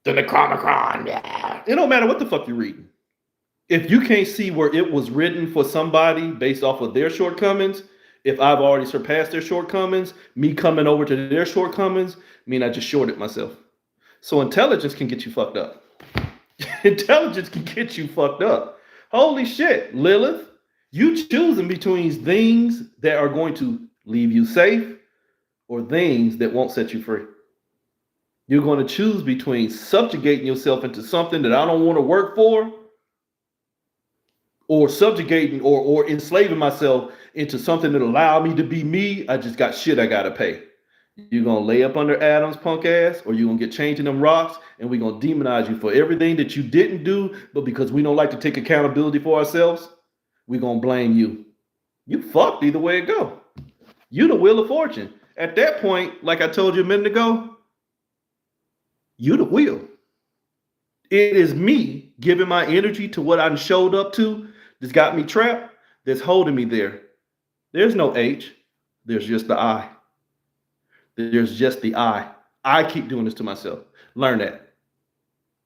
[SPEAKER 1] the Necronomicon. Yeah. It don't matter what the fuck you're reading. If you can't see where it was written for somebody based off of their shortcomings, if I've already surpassed their shortcomings, me coming over to their shortcomings, mean I just shorted myself. So intelligence can get you fucked up. Intelligence can get you fucked up. Holy shit, Lilith. You choosing between things that are going to leave you safe or things that won't set you free. You're going to choose between subjugating yourself into something that I don't want to work for, or subjugating or enslaving myself into something that allow me to be me. I just got shit I gotta pay. You're gonna lay up under Adam's punk ass, or you're gonna get changed in them rocks, and we're gonna demonize you for everything that you didn't do, but because we don't like to take accountability for ourselves, we're gonna blame you. You fucked either way it go. You the wheel of fortune. At that point, like I told you a minute ago, you the wheel. It is me giving my energy to what I showed up to that's got me trapped, that's holding me there. There's no H. There's just the I. There's just the I. I keep doing this to myself. Learn that.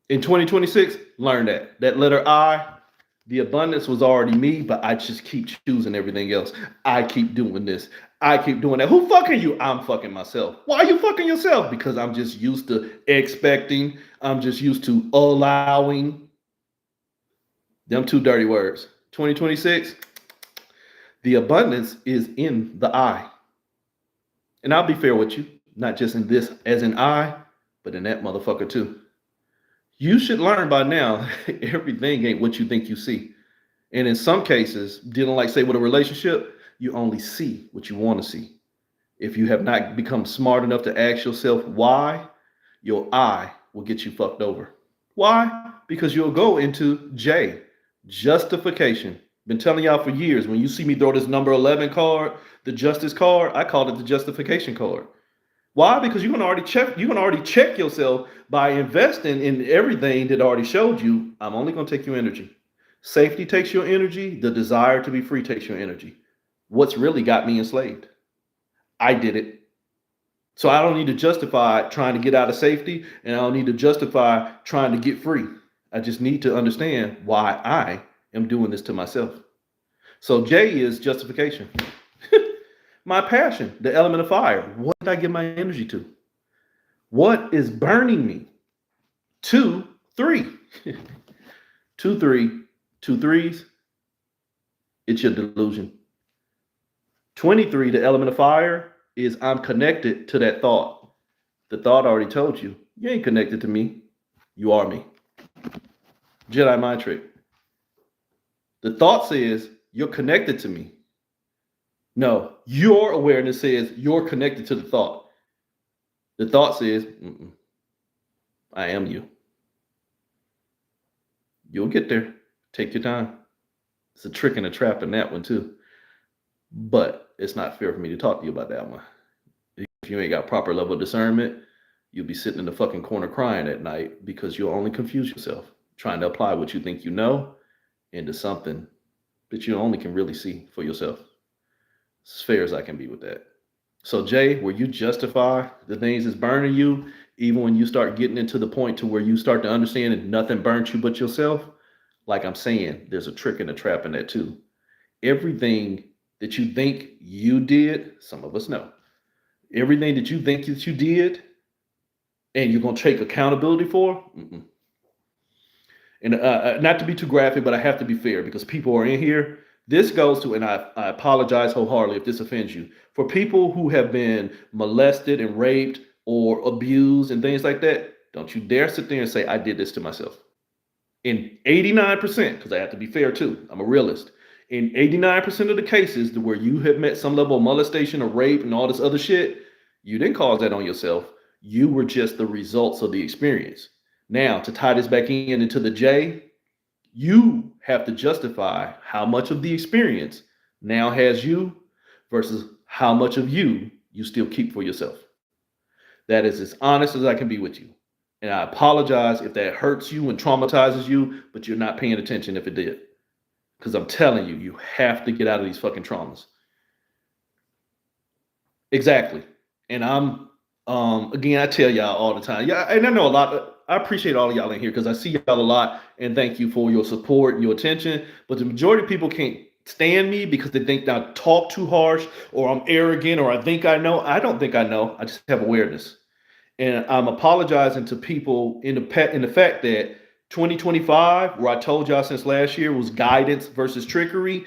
[SPEAKER 1] In 2026, learn that. That letter I, the abundance was already me, but I just keep choosing everything else. I keep doing this. I keep doing that. Who fucking you? I'm fucking myself. Why are you fucking yourself? Because I'm just used to expecting. I'm just used to allowing. Them 2 dirty words. 2026, the abundance is in the I. And I'll be fair with you, not just in this as in I, but in that motherfucker too. You should learn by now, everything ain't what you think you see. And in some cases, dealing like say with a relationship, you only see what you want to see. If you have not become smart enough to ask yourself why, your I will get you fucked over. Why? Because you'll go into J, justification. Been telling y'all for years, when you see me throw this number 11 card, the justice card, I call it the justification card. Why? Because you can already check yourself by investing in everything that already showed you. I'm only going to take your energy. Safety takes your energy. The desire to be free takes your energy. What's really got me enslaved? I did it. So I don't need to justify trying to get out of safety, and I don't need to justify trying to get free. I just need to understand why I am doing this to myself. So J is justification. My passion, the element of fire. What did I give my energy to? What is burning me? 2, 3. 2, 3, 2 threes. It's your delusion. 23, the element of fire, is I'm connected to that thought. The thought already told you, you ain't connected to me. You are me. Jedi mind trick. The thought says, you're connected to me. No, your awareness says you're connected to the thought. The thought says, I am you. You'll get there. Take your time. It's a trick and a trap in that one, too. But it's not fair for me to talk to you about that one. If you ain't got proper level of discernment, you'll be sitting in the fucking corner crying at night because you'll only confuse yourself trying to apply what you think you know into something that you only can really see for yourself. As fair as I can be with that. So Jay, where you justify the things that's burning you, even when you start getting into the point to where you start to understand that nothing burns you but yourself, like I'm saying, there's a trick and a trap in that too. Everything that you think you did, some of us know. Everything that you think that you did and you're going to take accountability for, and not to be too graphic, but I have to be fair because people are in here. This goes to, and I apologize wholeheartedly if this offends you, for people who have been molested and raped or abused and things like that. Don't you dare sit there and say, I did this to myself. In 89%, because I have to be fair too, I'm a realist. In 89% of the cases where you have met some level of molestation or rape and all this other shit, you didn't cause that on yourself. You were just the results of the experience. Now, to tie this back into the J, you have to justify how much of the experience now has you versus how much of you still keep for yourself. That is as honest as I can be with you. And I apologize if that hurts you and traumatizes you, but you're not paying attention if it did. Because I'm telling you, you have to get out of these fucking traumas. Exactly. And I'm, again, I tell y'all all the time. Yeah, and I know a lot. I appreciate all of y'all in here because I see y'all a lot, and thank you for your support and your attention. But the majority of people can't stand me because they think I talk too harsh, or I'm arrogant, or I think I know. I don't think I know. I just have awareness, and I'm apologizing to people in the fact that 2025, where I told y'all since last year was guidance versus trickery.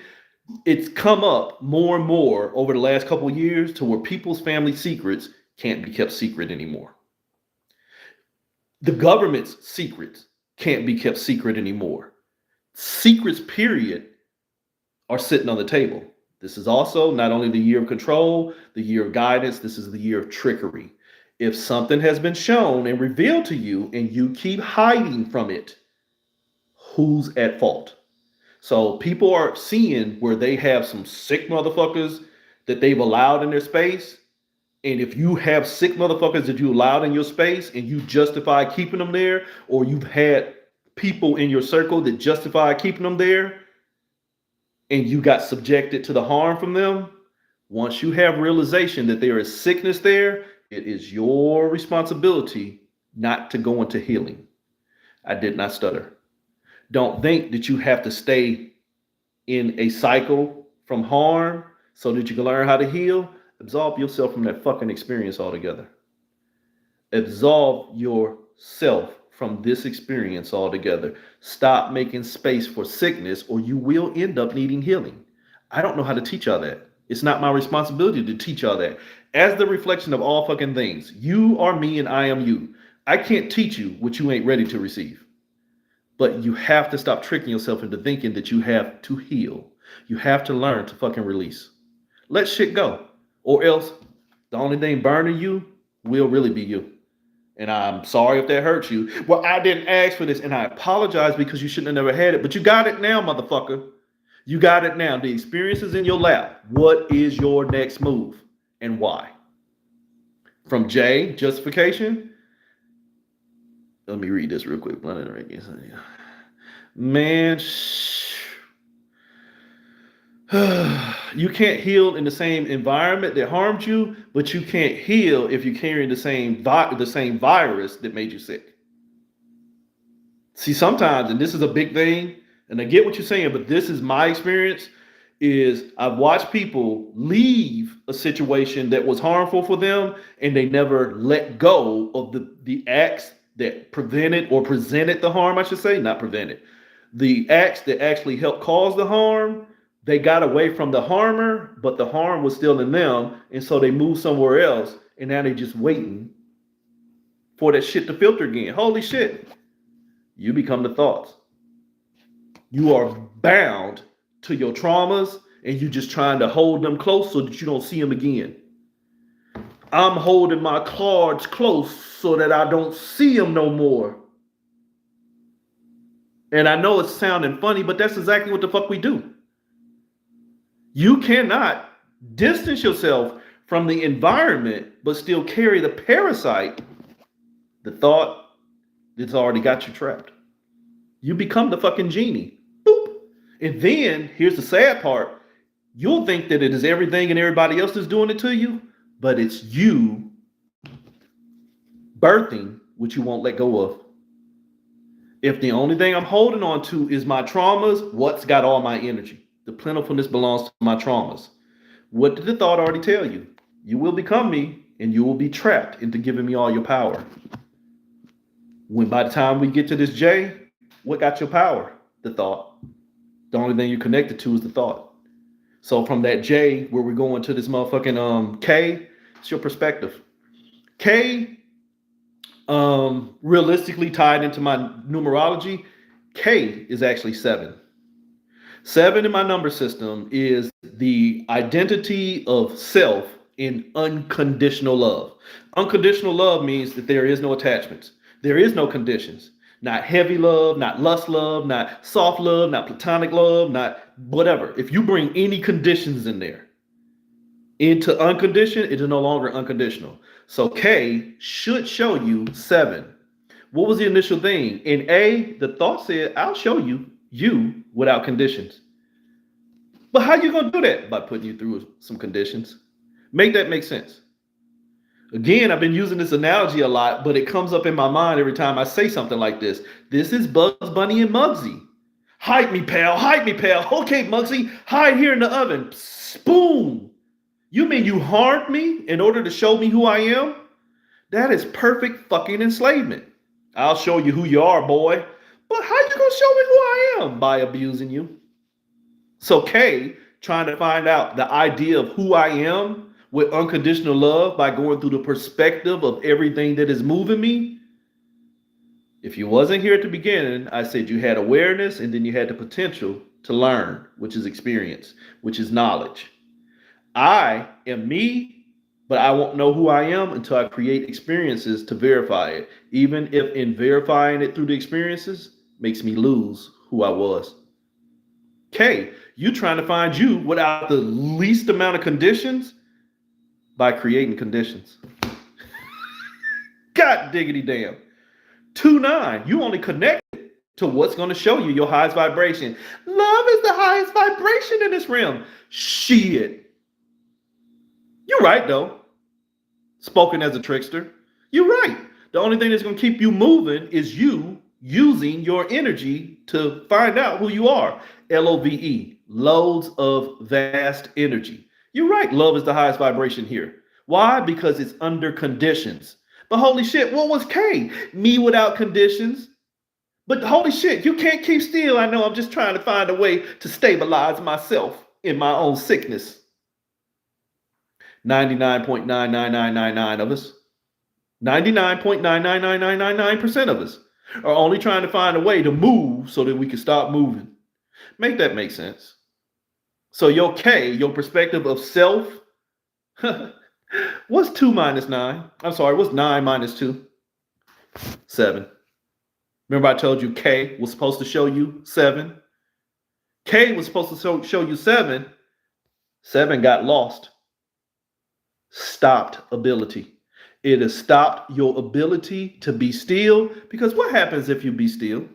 [SPEAKER 1] It's come up more and more over the last couple of years to where people's family secrets can't be kept secret anymore. The government's secrets can't be kept secret anymore. Secrets, period, are sitting on the table. This is also not only the year of control, the year of guidance, this is the year of trickery. If something has been shown and revealed to you and you keep hiding from it, who's at fault? So people are seeing where they have some sick motherfuckers that they've allowed in their space. And if you have sick motherfuckers that you allowed in your space and you justify keeping them there, or you've had people in your circle that justify keeping them there, and you got subjected to the harm from them, once you have realization that there is sickness there, it is your responsibility not to go into healing. I did not stutter. Don't think that you have to stay in a cycle from harm so that you can learn how to heal. Absolve yourself from that fucking experience altogether. Absolve yourself from this experience altogether. Stop making space for sickness or you will end up needing healing. I don't know how to teach y'all that. It's not my responsibility to teach y'all that. As the reflection of all fucking things, you are me and I am you. I can't teach you what you ain't ready to receive. But you have to stop tricking yourself into thinking that you have to heal. You have to learn to fucking release. Let shit go. Or else the only thing burning you will really be you. And I'm sorry if that hurts you. Well, I didn't ask for this, and I apologize because you shouldn't have never had it. But you got it now, motherfucker. You got it now. The experience is in your lap. What is your next move and why? From J, justification. Let me read this real quick. Man, You can't heal in the same environment that harmed you, but you can't heal if you're carrying the same virus that made you sick. See, sometimes, and this is a big thing, and I get what you're saying, but this is my experience, is I've watched people leave a situation that was harmful for them and they never let go of the acts that prevented or presented the harm, I should say, not prevented. The acts that actually helped cause the harm, they got away from the harmer, but the harm was still in them. And so they moved somewhere else and now they're just waiting for that shit to filter again. Holy shit. You become the thoughts. You are bound to your traumas and you just trying to hold them close so that you don't see them again. I'm holding my cards close so that I don't see them no more. And I know it's sounding funny, but that's exactly what the fuck we do. You cannot distance yourself from the environment, but still carry the parasite, the thought that's already got you trapped. You become the fucking genie. Boop. And then, here's the sad part. You'll think that it is everything and everybody else is doing it to you, but it's you birthing what you won't let go of. If the only thing I'm holding on to is my traumas, what's got all my energy? The plentifulness belongs to my traumas. What did the thought already tell you? You will become me, and you will be trapped into giving me all your power. When by the time we get to this J, what got your power? The thought. The only thing you're connected to is the thought. So from that J, where we're going to this motherfucking K, it's your perspective. K, realistically tied into my numerology, K is actually 7. 7 in my number system is the identity of self in unconditional love. Unconditional love means that there is no attachments. There is no conditions. Not heavy love, not lust love, not soft love, not platonic love, not whatever. If you bring any conditions in there into unconditioned, it is no longer unconditional. So K should show you 7. What was the initial thing? In A, the thought said, I'll show you without conditions. But how you going to do that? By putting you through some conditions. Make that make sense. Again, I've been using this analogy a lot, but it comes up in my mind every time I say something like this. This is Bugs Bunny and Muggsy. Hide me, pal. Hide me, pal. Okay, Muggsy, hide here in the oven. Boom. You mean you harmed me in order to show me who I am? That is perfect fucking enslavement. I'll show you who you are, boy. But how you gonna show me who I am? By abusing you. So K, trying to find out the idea of who I am with unconditional love by going through the perspective of everything that is moving me. If you wasn't here at the beginning, I said you had awareness and then you had the potential to learn, which is experience, which is knowledge. I am me, but I won't know who I am until I create experiences to verify it. Even if in verifying it through the experiences makes me lose who I was. K, you trying to find you without the least amount of conditions by creating conditions. God diggity damn. 2-9, you only connect to what's going to show you your highest vibration. Love is the highest vibration in this realm. Shit. You're right, though. Spoken as a trickster. You're right. The only thing that's going to keep you moving is you using your energy to find out who you are. LOVE, loads of vast energy. You're right. Love is the highest vibration here. Why? Because it's under conditions. But holy shit, what was K? Me without conditions. But holy shit, you can't keep still. I know I'm just trying to find a way to stabilize myself in my own sickness. 99.99999 of us, 99.99999% of us are only trying to find a way to move so that we can stop moving. Make that make sense. So your K, your perspective of self, what's 2 minus 9? I'm sorry, what's 9 minus 2? 7. Remember I told you K was supposed to show you 7? K was supposed to show you 7. 7 got lost. Stopped ability. It has stopped your ability to be still, because what happens if you be still?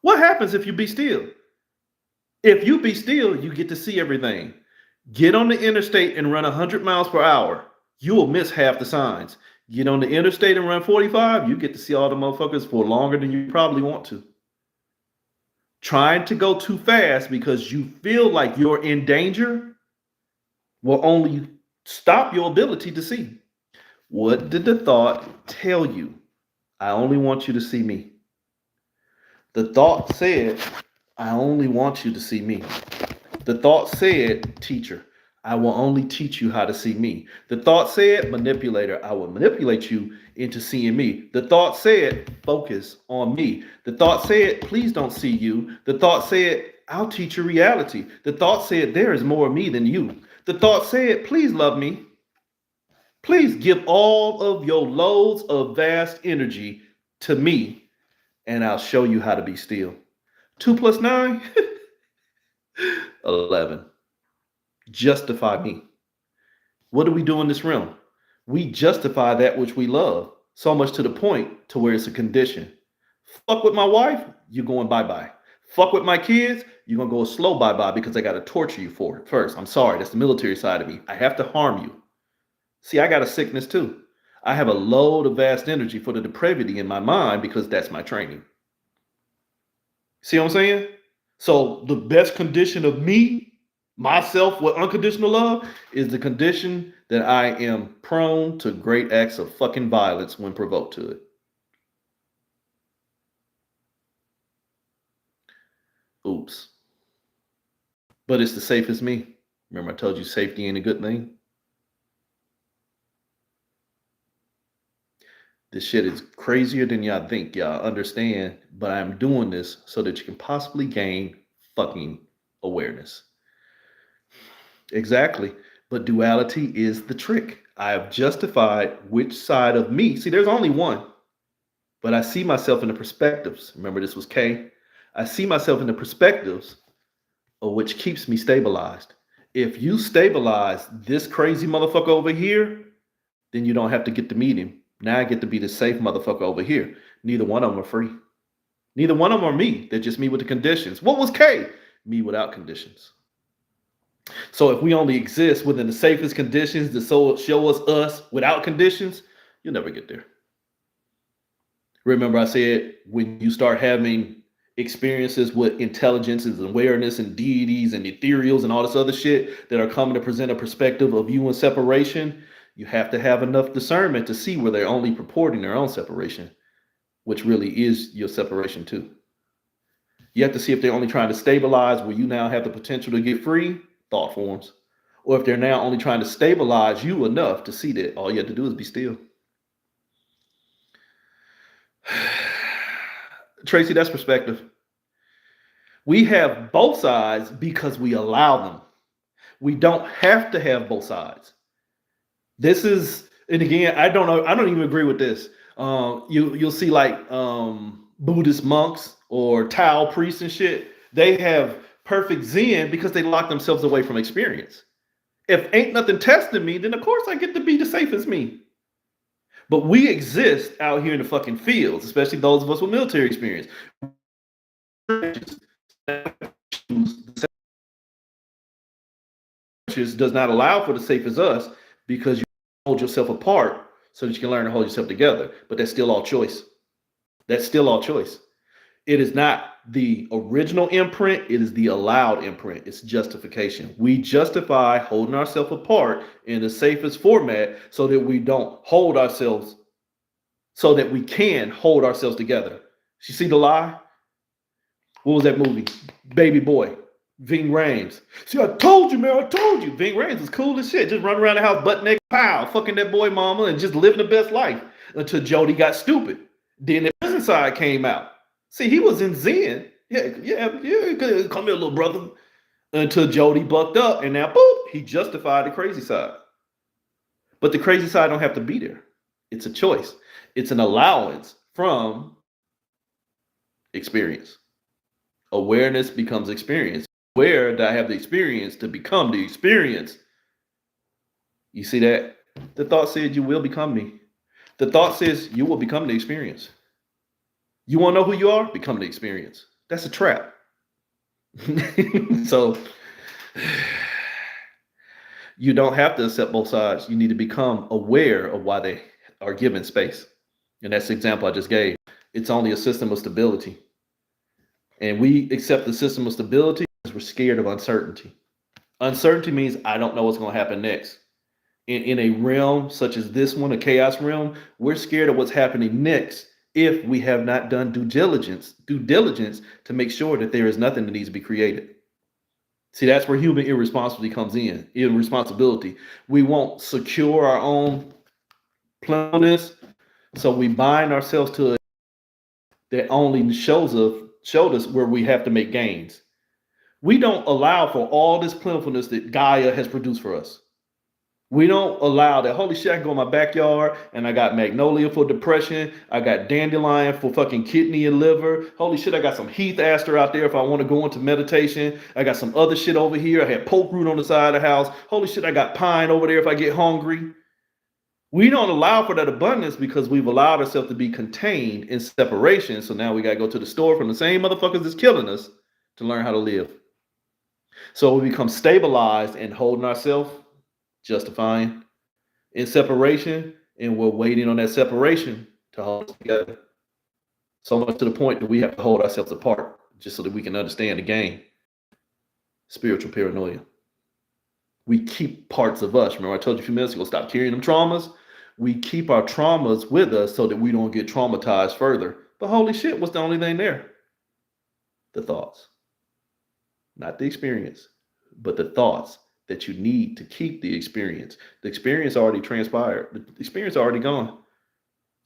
[SPEAKER 1] What happens if you be still? If you be still, you get to see everything. Get on the interstate and run 100 miles per hour. You will miss half the signs. Get on the interstate and run 45. You get to see all the motherfuckers for longer than you probably want to. Trying to go too fast because you feel like you're in danger will only stop your ability to see. What did the thought tell you? I only want you to see me. The thought said, I only want you to see me. The thought said, teacher, I will only teach you how to see me. The thought said, manipulator, I will manipulate you into seeing me. The thought said, focus on me. The thought said, please don't see you. The thought said, I'll teach you reality. The thought said, there is more of me than you. The thought said, please love me. Please give all of your loads of vast energy to me, and I'll show you how to be still. 2 plus 9, 11. Justify me. What do we do in this realm? We justify that which we love, so much to the point to where it's a condition. Fuck with my wife, you're going bye-bye. Fuck with my kids, you're going to go a slow bye-bye because I got to torture you for it first. I'm sorry, that's the military side of me. I have to harm you. See, I got a sickness too. I have a load of vast energy for the depravity in my mind because that's my training. See what I'm saying? So the best condition of me, myself with unconditional love, is the condition that I am prone to great acts of fucking violence when provoked to it. Oops. But it's the safest me. Remember I told you safety ain't a good thing? This shit is crazier than y'all think y'all understand, but I'm doing this so that you can possibly gain fucking awareness. Exactly. But duality is the trick. I have justified which side of me. See, there's only one, but I see myself in the perspectives. Remember, this was K. I see myself in the perspectives of which keeps me stabilized. If you stabilize this crazy motherfucker over here, then you don't have to get to meet him. Now I get to be the safe motherfucker over here. Neither one of them are free. Neither one of them are me. They're just me with the conditions. What was K? Me without conditions. So if we only exist within the safest conditions to show us without conditions, you'll never get there. Remember I said when you start having experiences with intelligences and awareness and deities and ethereals and all this other shit that are coming to present a perspective of you in separation, you have to have enough discernment to see where they're only purporting their own separation, which really is your separation too. You have to see if they're only trying to stabilize where you now have the potential to get free, thought forms, or if they're now only trying to stabilize you enough to see that all you have to do is be still. Tracy, that's perspective. We have both sides because we allow them. We don't have to have both sides. This is, and again, I don't know, I don't even agree with this. You'll see like Buddhist monks or Tao priests and shit. They have perfect Zen because they lock themselves away from experience. If ain't nothing testing me, then of course I get to be the safest me. But we exist out here in the fucking fields, especially those of us with military experience. Does not allow for the safe as us because you hold yourself apart so that you can learn to hold yourself together. But that's still all choice. That's still all choice. It is not the original imprint. It is the allowed imprint. It's justification. We justify holding ourselves apart in the safest format so that we don't hold ourselves, so that we can hold ourselves together. You see the lie? What was that movie? Baby Boy. Ving Rhames. See, I told you, man. I told you. Ving Rhames was cool as shit. Just running around the house, butt naked, pow, fucking that boy mama, and just living the best life until Jody got stupid. Then the prison side came out. See, he was in Zen. Yeah. Come here, little brother. Until Jody bucked up, and now, boop, he justified the crazy side. But the crazy side don't have to be there. It's a choice. It's an allowance from experience. Awareness becomes experience. Where do I have the experience to become the experience? You see that? The thought said you will become me. The thought says you will become the experience. You want to know who you are? Become the experience. That's a trap. So you don't have to accept both sides. You need to become aware of why they are given space. And that's the example I just gave. It's only a system of stability. And we accept the system of stability because we're scared of uncertainty. Uncertainty means I don't know what's going to happen next. In a realm such as this one, a chaos realm, we're scared of what's happening next if we have not done due diligence to make sure that there is nothing that needs to be created. See, that's where human irresponsibility comes in. Irresponsibility. We won't secure our own plentifulness, so we bind ourselves to it that only showed us where we have to make gains. We don't allow for all this plentifulness that Gaia has produced for us. We don't allow that. Holy shit, I can go in my backyard and I got magnolia for depression. I got dandelion for fucking kidney and liver. Holy shit, I got some heath aster out there if I want to go into meditation. I got some other shit over here. I had poke root on the side of the house. Holy shit, I got pine over there if I get hungry. We don't allow for that abundance because we've allowed ourselves to be contained in separation. So now we got to go to the store from the same motherfuckers that's killing us to learn how to live. So we become stabilized and holding ourselves, justifying in separation, and we're waiting on that separation to hold us together. So much to the point that we have to hold ourselves apart just so that we can understand the game. Spiritual paranoia. We keep parts of us. Remember I told you a few minutes ago, stop carrying them traumas. We keep our traumas with us so that we don't get traumatized further. But holy shit, what's the only thing there? The thoughts. Not the experience, but the thoughts that you need to keep the experience. The experience already transpired. The experience already gone.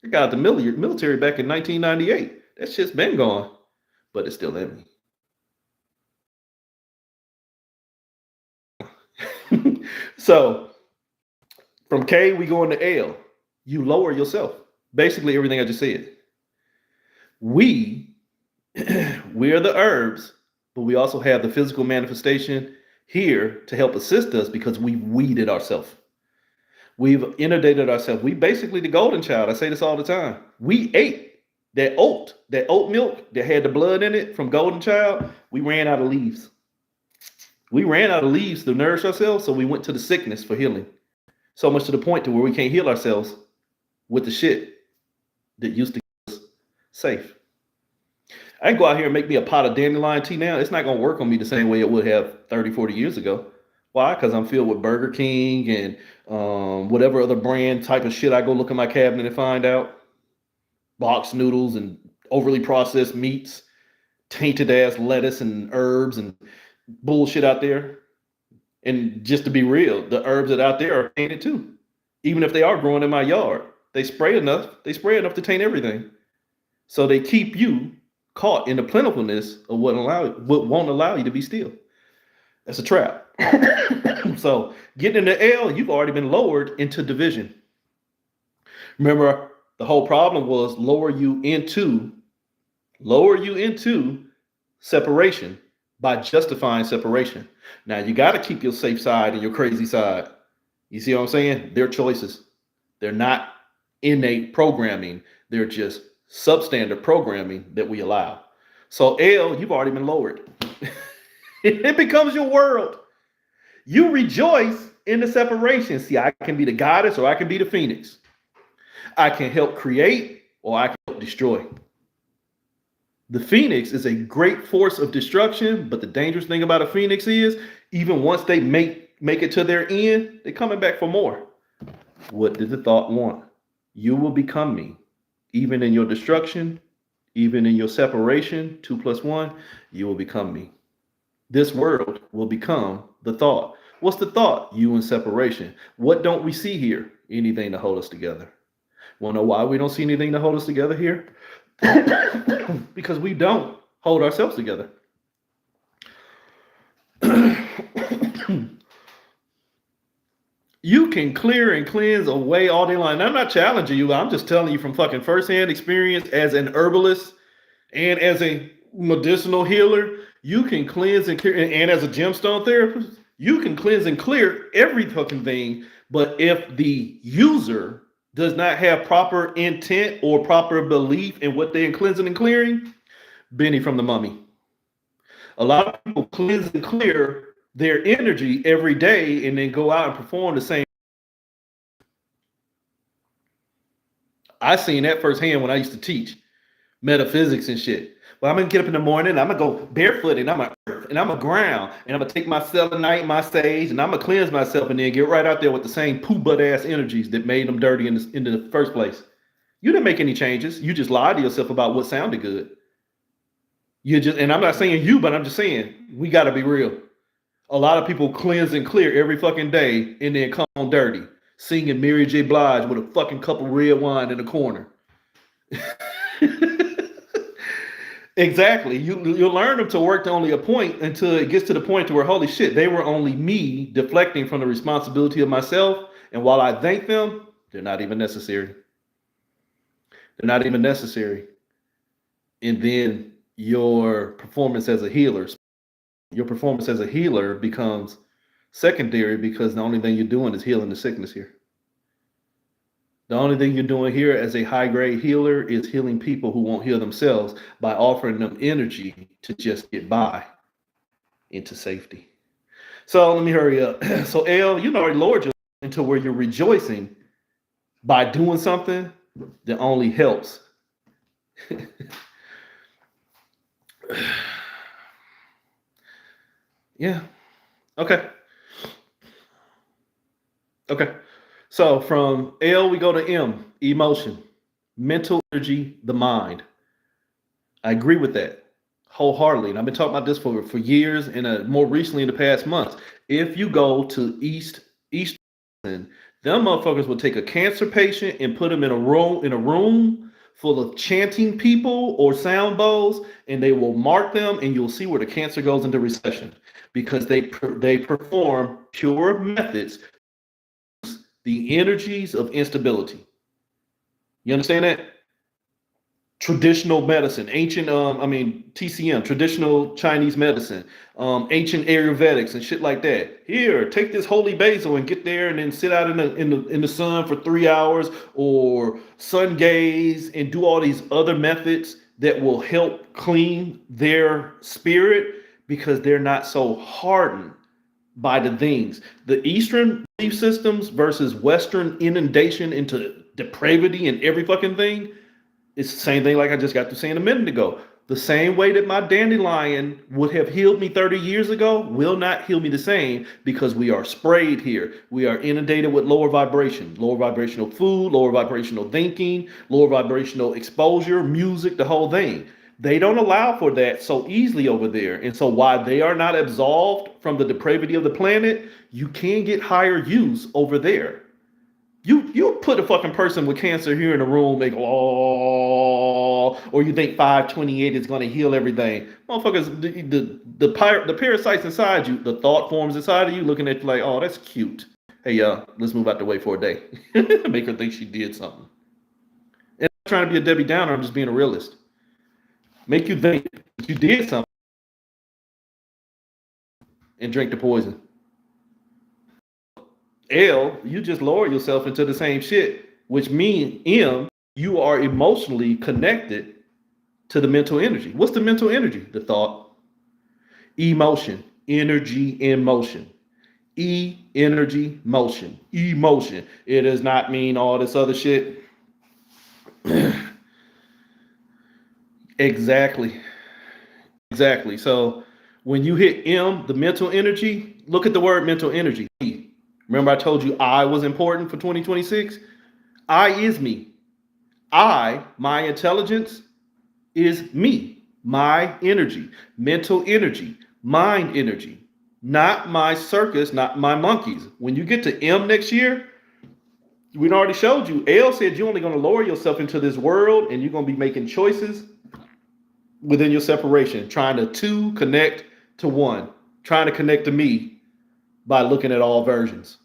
[SPEAKER 1] I got out the military back in 1998. That shit's been gone, but it's still in me. So from K, we go into L. You lower yourself. Basically everything I just said. We are the herbs, but we also have the physical manifestation here to help assist us because we've weeded ourselves. We've inundated ourselves. We basically the golden child. I say this all the time. We ate that oat milk that had the blood in it from golden child. We ran out of leaves. We ran out of leaves to nourish ourselves, so we went to the sickness for healing. So much to the point to where we can't heal ourselves with the shit that used to keep us safe. I can go out here and make me a pot of dandelion tea now. It's not going to work on me the same way it would have 30, 40 years ago. Why? Because I'm filled with Burger King and whatever other brand type of shit I go look in my cabinet and find out. Box noodles and overly processed meats, tainted ass lettuce and herbs and bullshit out there. And just to be real, the herbs that are out there are tainted too. Even if they are growing in my yard, they spray enough to taint everything. So they keep you caught in the plentifulness of what won't allow you to be still. That's a trap. So getting into L, you've already been lowered into division. Remember, the whole problem was lower you into separation by justifying separation. Now you got to keep your safe side and your crazy side. You see what I'm saying? They're choices. They're not innate programming. They're just substandard programming that we allow. So L, you've already been lowered. It becomes your world. You rejoice in the separation. See, I can be the goddess or I can be the phoenix. I can help create or I can help destroy. The phoenix is a great force of destruction, but the dangerous thing about a phoenix is even once they make it to their end, they're coming back for more. What did the thought want? You will become me. Even in your destruction, even in your separation, 2 + 1, you will become me. This world will become the thought. What's the thought? You in separation. What don't we see here? Anything to hold us together. Want to know why we don't see anything to hold us together here? Because we don't hold ourselves together. You can clear and cleanse away all day long. And I'm not challenging you. I'm just telling you from fucking firsthand experience as an herbalist and as a medicinal healer. You can cleanse and clear, and as a gemstone therapist, you can cleanse and clear every fucking thing. But if the user does not have proper intent or proper belief in what they're cleansing and clearing, Benny from the Mummy. A lot of people cleanse and clear their energy every day and then go out and perform the same. I seen that firsthand when I used to teach metaphysics and shit. Well, I'm gonna get up in the morning, I'm gonna go barefoot, and I'm gonna earth, and I'm gonna ground, and I'm gonna take my selenite, my sage, and I'm gonna cleanse myself, and then get right out there with the same poo butt ass energies that made them dirty in the first place. You didn't make any changes. You just lied to yourself about what sounded good. You just, and I'm not saying you, but I'm just saying we got to be real. A lot of people cleanse and clear every fucking day, and then come on dirty, singing Mary J. Blige with a fucking cup of red wine in the corner. Exactly. You learn them to work to only a point until it gets to the point to where, holy shit, they were only me deflecting from the responsibility of myself. And while I thank them, they're not even necessary. They're not even necessary. And then your performance as a healer, becomes secondary because the only thing you're doing is healing the sickness here. The only thing you're doing here as a high grade healer is healing people who won't heal themselves by offering them energy to just get by into safety. So let me hurry up. So L, you already lowered yourself into where you're rejoicing by doing something that only helps. Yeah. Okay. Okay. So from L, we go to M, emotion, mental energy, the mind. I agree with that wholeheartedly. And I've been talking about this for years and more recently in the past months. If you go to East, them motherfuckers will take a cancer patient and put them in a room full of chanting people or sound bowls, and they will mark them, and you'll see where the cancer goes into recession because they perform pure methods, the energies of instability. You understand that? Traditional medicine, ancient, TCM, traditional Chinese medicine, ancient Ayurvedics and shit like that. Here, take this holy basil and get there and then sit out in the sun for 3 hours or sun gaze and do all these other methods that will help clean their spirit because they're not so hardened by the things. The Eastern belief systems versus Western inundation into depravity and every fucking thing. It's the same thing like I just got to saying a minute ago. The same way that my dandelion would have healed me 30 years ago will not heal me the same because we are sprayed here. We are inundated with lower vibrational food, lower vibrational thinking, lower vibrational exposure, music, the whole thing. They don't allow for that so easily over there. And so while they are not absolved from the depravity of the planet, you can get higher use over there. You put a fucking person with cancer here in a room, they go, oh, or you think 528 is going to heal everything. Motherfuckers, the parasites inside you, the thought forms inside of you looking at you like, oh, that's cute. Hey, let's move out the way for a day. Make her think she did something. And I'm not trying to be a Debbie Downer, I'm just being a realist. Make you think that you did something and drink the poison. L, you just lower yourself into the same shit, which means M, you are emotionally connected to the mental energy. What's the mental energy? The thought. Emotion, energy, in motion. E, energy, motion. Emotion. It does not mean all this other shit. Exactly. So when you hit M, the mental energy, look at the word mental energy. Remember I told you I was important for 2026? I is me. My intelligence is me. My energy, mental energy, mind energy, not my circus, not my monkeys. When you get to M next year, we already showed you. L said you're only going to lower yourself into this world and you're going to be making choices within your separation, trying to two connect to one, trying to connect to me by looking at all versions.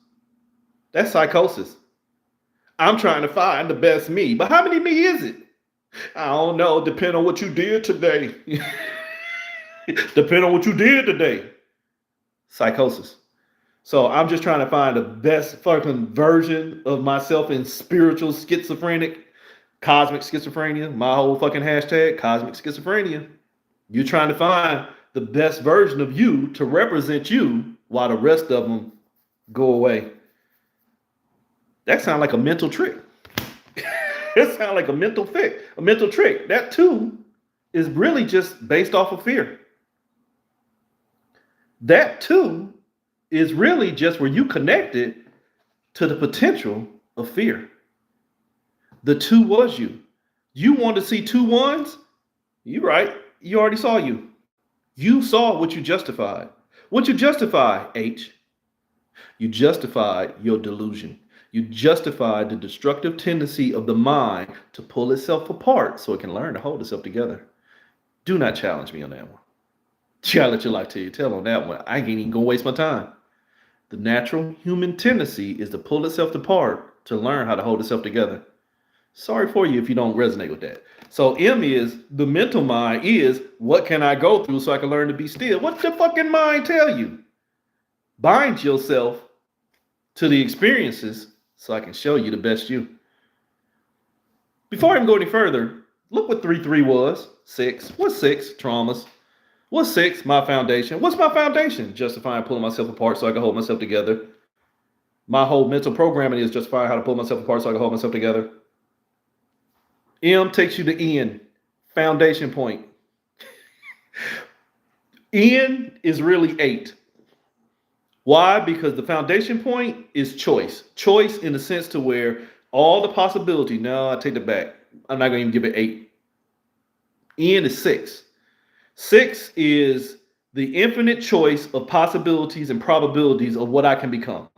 [SPEAKER 1] That's psychosis. I'm trying to find the best me. But how many me is it? I don't know. Depend on what you did today. Depend on what you did today. Psychosis. So I'm just trying to find the best fucking version of myself in spiritual schizophrenic, cosmic schizophrenia. My whole fucking hashtag, cosmic schizophrenia. You're trying to find the best version of you to represent you while the rest of them go away. That sounds like a mental trick. It sounds like a mental trick. That too is really just based off of fear. That too is really just where you connected to the potential of fear. The two was you. You want to see two ones? You right. You already saw you. You saw what you justified. What you justify, H? You justified your delusion. You justified the destructive tendency of the mind to pull itself apart so it can learn to hold itself together. Do not challenge me on that one. You gotta let your life tell you tell on that one. I ain't even gonna waste my time. The natural human tendency is to pull itself apart to learn how to hold itself together. Sorry for you if you don't resonate with that. So M is, the mental mind is, what can I go through so I can learn to be still? What the fucking mind tell you? Bind yourself to the experiences so I can show you the best you. Before I even go any further, look what 3-3 was. 6. What's 6? Traumas. What's 6? My foundation. What's my foundation? Justifying pulling myself apart so I can hold myself together. My whole mental programming is justifying how to pull myself apart so I can hold myself together. M takes you to N, foundation point. N is really 8. Why? Because the foundation point is choice. Choice in the sense to where all the possibility, no, I take it back. I'm not going to even give it 8. N is 6. 6 is the infinite choice of possibilities and probabilities of what I can become.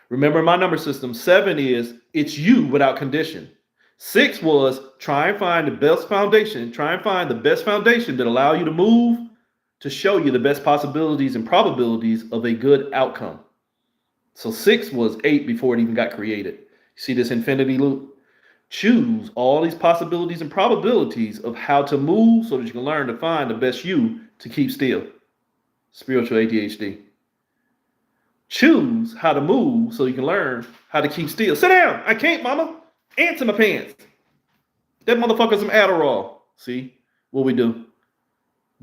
[SPEAKER 1] Remember my number system, 7 is it's you without condition. 6 was try and find the best foundation, try and find the best foundation that allow you to move to show you the best possibilities and probabilities of a good outcome. So 6 was 8 before it even got created. You see this infinity loop? Choose all these possibilities and probabilities of how to move so that you can learn to find the best you to keep still. Spiritual ADHD. Choose how to move so you can learn how to keep still. Sit down. I can't, mama. Ants in my pants. That motherfucker's some Adderall. See what we do?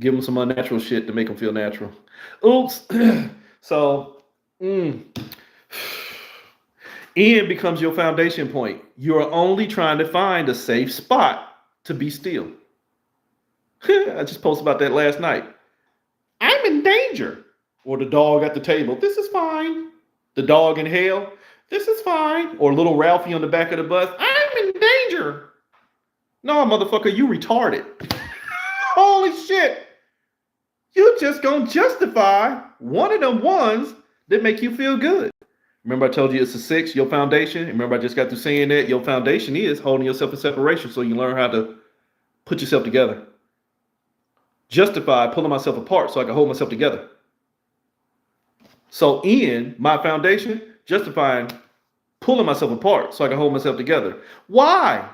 [SPEAKER 1] Give them some unnatural shit to make them feel natural. Oops. So, N becomes your foundation point. You're only trying to find a safe spot to be still. I just posted about that last night. I'm in danger. Or the dog at the table. This is fine. The dog in hell. This is fine. Or little Ralphie on the back of the bus. I'm in danger. No, motherfucker, you retarded. Holy shit. You just gonna justify one of them ones that make you feel good. Remember I told you it's a 6, your foundation. Remember I just got through saying that your foundation is holding yourself in separation so you learn how to put yourself together. Justify pulling myself apart so I can hold myself together. So N, my foundation, justifying pulling myself apart so I can hold myself together. Why?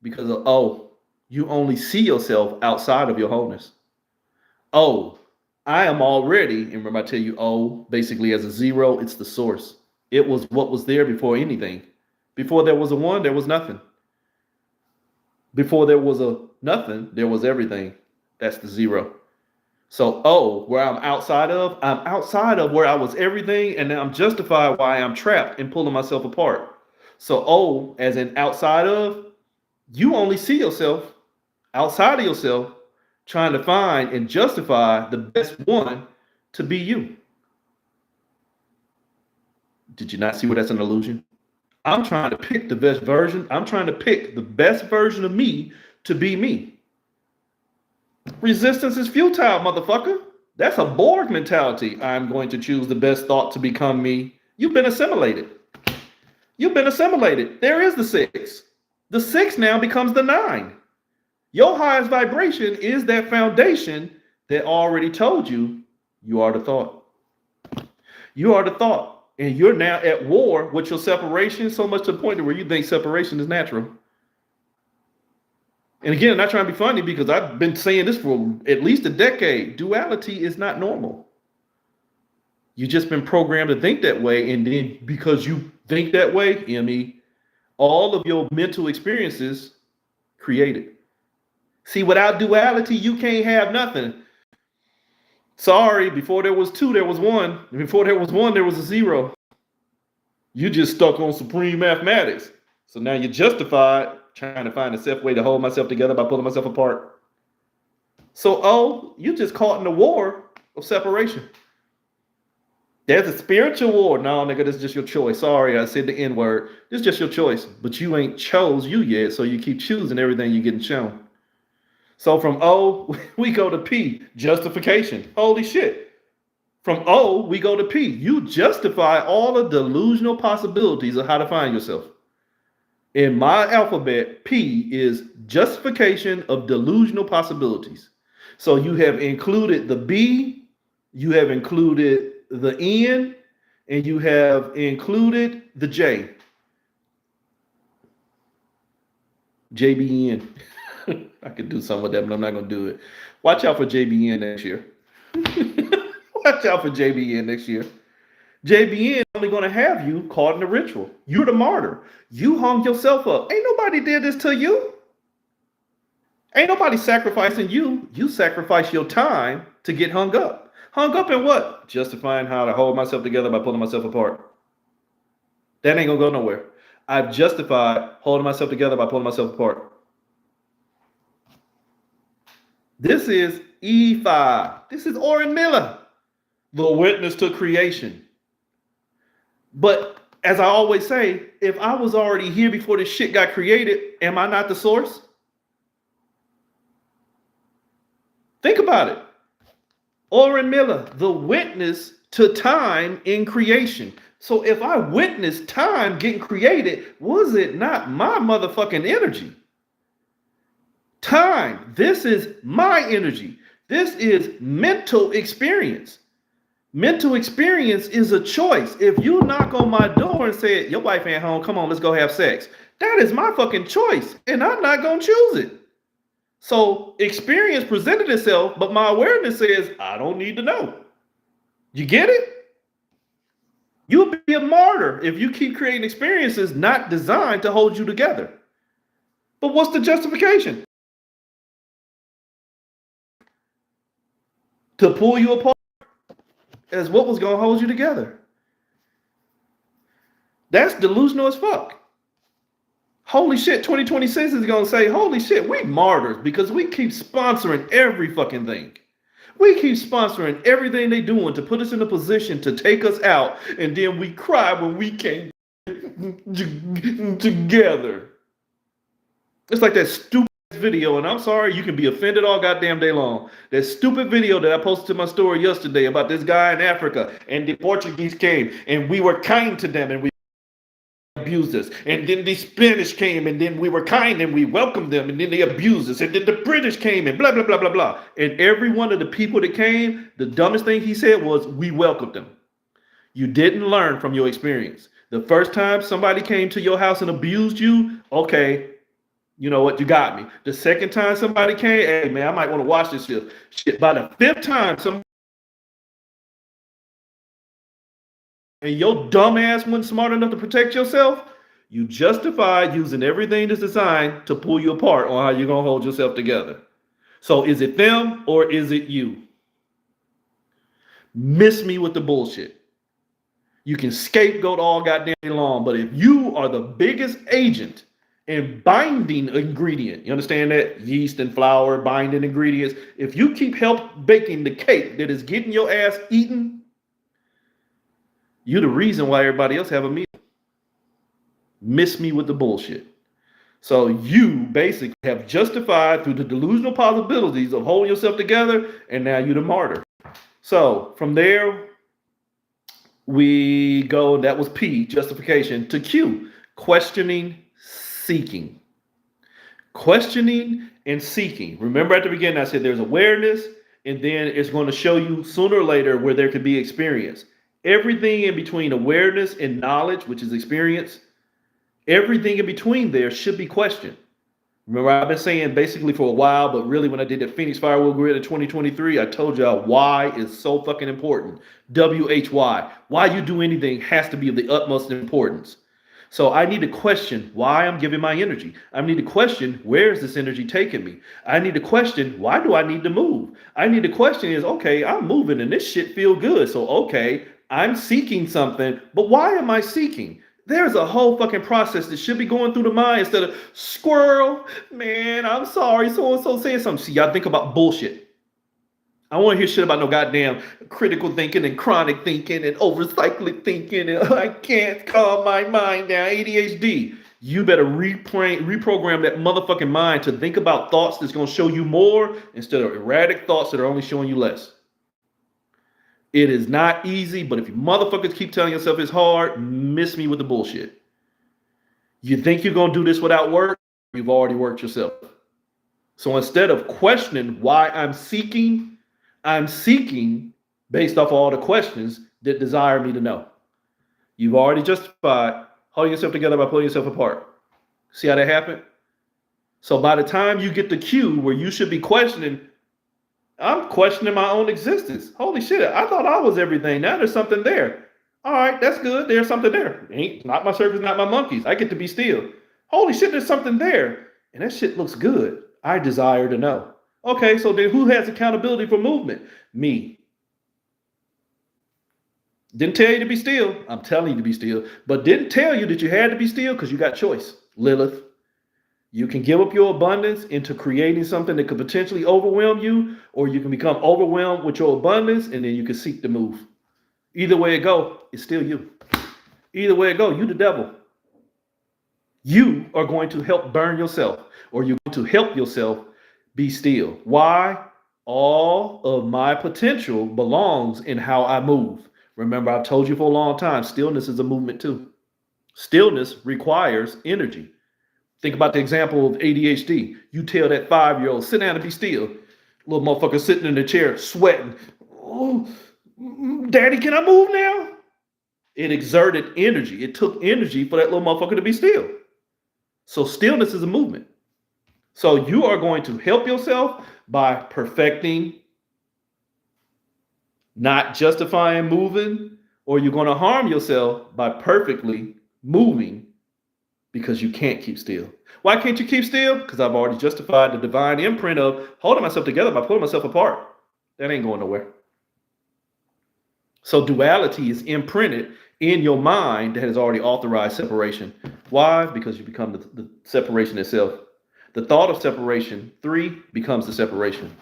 [SPEAKER 1] Because of O. You only see yourself outside of your wholeness. O, I am already, and remember I tell you O, basically as a 0, it's the source. It was what was there before anything. Before there was a 1, there was nothing. Before there was a nothing, there was everything. That's the 0. So O, where I'm outside of where I was everything, and now I'm justified why I'm trapped and pulling myself apart. So O, as in outside of, you only see yourself outside of yourself, trying to find and justify the best one to be you. Did you not see where that's an illusion? I'm trying to pick the best version. I'm trying to pick the best version of me to be me. Resistance is futile, motherfucker. That's a Borg mentality. I'm going to choose the best thought to become me. You've been assimilated. You've been assimilated. There is the 6. The 6 now becomes the 9. Your highest vibration is that foundation that already told you you are the thought. You are the thought. And you're now at war with your separation so much to the point where you think separation is natural. And again, I'm not trying to be funny because I've been saying this for at least a decade. Duality is not normal. You've just been programmed to think that way. And then because you think that way, ME, all of your mental experiences created. See, without duality, you can't have nothing. Sorry, before there was two, there was one. Before there was one, there was a zero. You just stuck on supreme mathematics. So now you're justified trying to find a safe way to hold myself together by pulling myself apart. So, oh, you just caught in the war of separation. There's a spiritual war. No, nigga, this is just your choice. Sorry, I said the N word. This is just your choice. But you ain't chose you yet, so you keep choosing everything you're getting shown. So from O, we go to P, justification. Holy shit. From O, we go to P. You justify all the delusional possibilities of how to find yourself. In my alphabet, P is justification of delusional possibilities. So you have included the B, you have included the N, and you have included the J. JBN. I could do something with that, but I'm not going to do it. Watch out for JBN next year. Watch out for JBN next year. JBN only going to have you caught in the ritual. You're the martyr. You hung yourself up. Ain't nobody did this to you. Ain't nobody sacrificing you. You sacrifice your time to get hung up. Hung up in what? Justifying how to hold myself together by pulling myself apart. That ain't going to go nowhere. I've justified holding myself together by pulling myself apart. This is E5. This is Oren Miller, the witness to creation. But as I always say, if I was already here before this shit got created, am I not the source? Think about it. Oren Miller, the witness to time in creation. So if I witnessed time getting created, was it not my motherfucking energy? Time, this is my energy. This is mental experience. Mental experience is a choice. If you knock on my door and say, your wife ain't home, come on, let's go have sex. That is my fucking choice, and I'm not going to choose it. So experience presented itself, but my awareness says, I don't need to know. You get it? You'll be a martyr if you keep creating experiences not designed to hold you together. But what's the justification? To pull you apart as what was going to hold you together. That's delusional as fuck. Holy shit, 2026 is going to say, holy shit, we martyrs because we keep sponsoring every fucking thing. We keep sponsoring everything they doing to put us in a position to take us out, and then we cry when we can't together. It's like that stupid video, and I'm sorry, you can be offended all goddamn day long. That stupid video that I posted to my story yesterday about this guy in Africa, and the Portuguese came, and we were kind to them, and we abused us. And then the Spanish came, and then we were kind, and we welcomed them, and then they abused us. And then the British came, and blah, blah, blah, blah, blah. And every one of the people that came, the dumbest thing he said was, we welcomed them. You didn't learn from your experience. The first time somebody came to your house and abused you, okay, you know what? You got me. The second time somebody came, hey, man, I might want to watch this shit. By the fifth time, and your dumb ass wasn't smart enough to protect yourself, you justified using everything that's designed to pull you apart on how you're going to hold yourself together. So is it them or is it you? Miss me with the bullshit. You can scapegoat all goddamn day long, but if you are the biggest agent and binding ingredient, you understand that? Yeast and flour, binding ingredients. If you keep help baking the cake that is getting your ass eaten, you're the reason why everybody else have a meal. Miss me with the bullshit. So you basically have justified through the delusional possibilities of holding yourself together, and now you're the martyr. So from there, we go, that was P, justification, to Q, questioning, seeking. Questioning and seeking. Remember at the beginning I said there's awareness, and then it's going to show you sooner or later where there could be experience. Everything in between awareness and knowledge, which is experience, everything in between there should be questioned. Remember, I've been saying basically for a while, but really when I did the Phoenix Firewall Grid in 2023, I told y'all why is so fucking important. WHY. Why you do anything has to be of the utmost importance. So I need to question why I'm giving my energy. I need to question where is this energy taking me. I need to question why do I need to move. I need to question is okay, I'm moving and this shit feel good. So okay, I'm seeking something, but why am I seeking? There's a whole fucking process that should be going through the mind instead of squirrel. Man, I'm sorry, so and so saying something. See, y'all think about bullshit. I don't want to hear shit about no goddamn critical thinking and chronic thinking and overcyclic thinking and I can't calm my mind down. ADHD. You better reprogram that motherfucking mind to think about thoughts that's going to show you more instead of erratic thoughts that are only showing you less. It is not easy, but if you motherfuckers keep telling yourself it's hard, miss me with the bullshit. You think you're going to do this without work? You've already worked yourself. So instead of questioning why I'm seeking based off of all the questions that desire me to know. You've already justified holding yourself together by pulling yourself apart. See how that happened? So by the time you get the cue where you should be questioning, I'm questioning my own existence. Holy shit, I thought I was everything. Now there's something there. All right, that's good. There's something there. Ain't not my circus, not my monkeys. I get to be still. Holy shit, there's something there. And that shit looks good. I desire to know. Okay, so then who has accountability for movement? Me. Didn't tell you to be still. I'm telling you to be still. But didn't tell you that you had to be still because you got choice. Lilith. You can give up your abundance into creating something that could potentially overwhelm you, or you can become overwhelmed with your abundance and then you can seek to move. Either way it go, it's still you. Either way it go, you the devil. You are going to help burn yourself, or you're going to help yourself be still. Why? All of my potential belongs in how I move. Remember, I've told you for a long time, stillness is a movement too. Stillness requires energy. Think about the example of ADHD. You tell that 5-year-old, sit down and be still. Little motherfucker sitting in the chair, sweating. Oh, Daddy, can I move now? It exerted energy. It took energy for that little motherfucker to be still. So stillness is a movement. So you are going to help yourself by perfecting, not justifying moving, or you're going to harm yourself by perfectly moving because you can't keep still. Why can't you keep still? Because I've already justified the divine imprint of holding myself together by pulling myself apart. That ain't going nowhere. So duality is imprinted in your mind that has already authorized separation. Why? Because you become the separation itself. The thought of separation, 3, becomes the separation.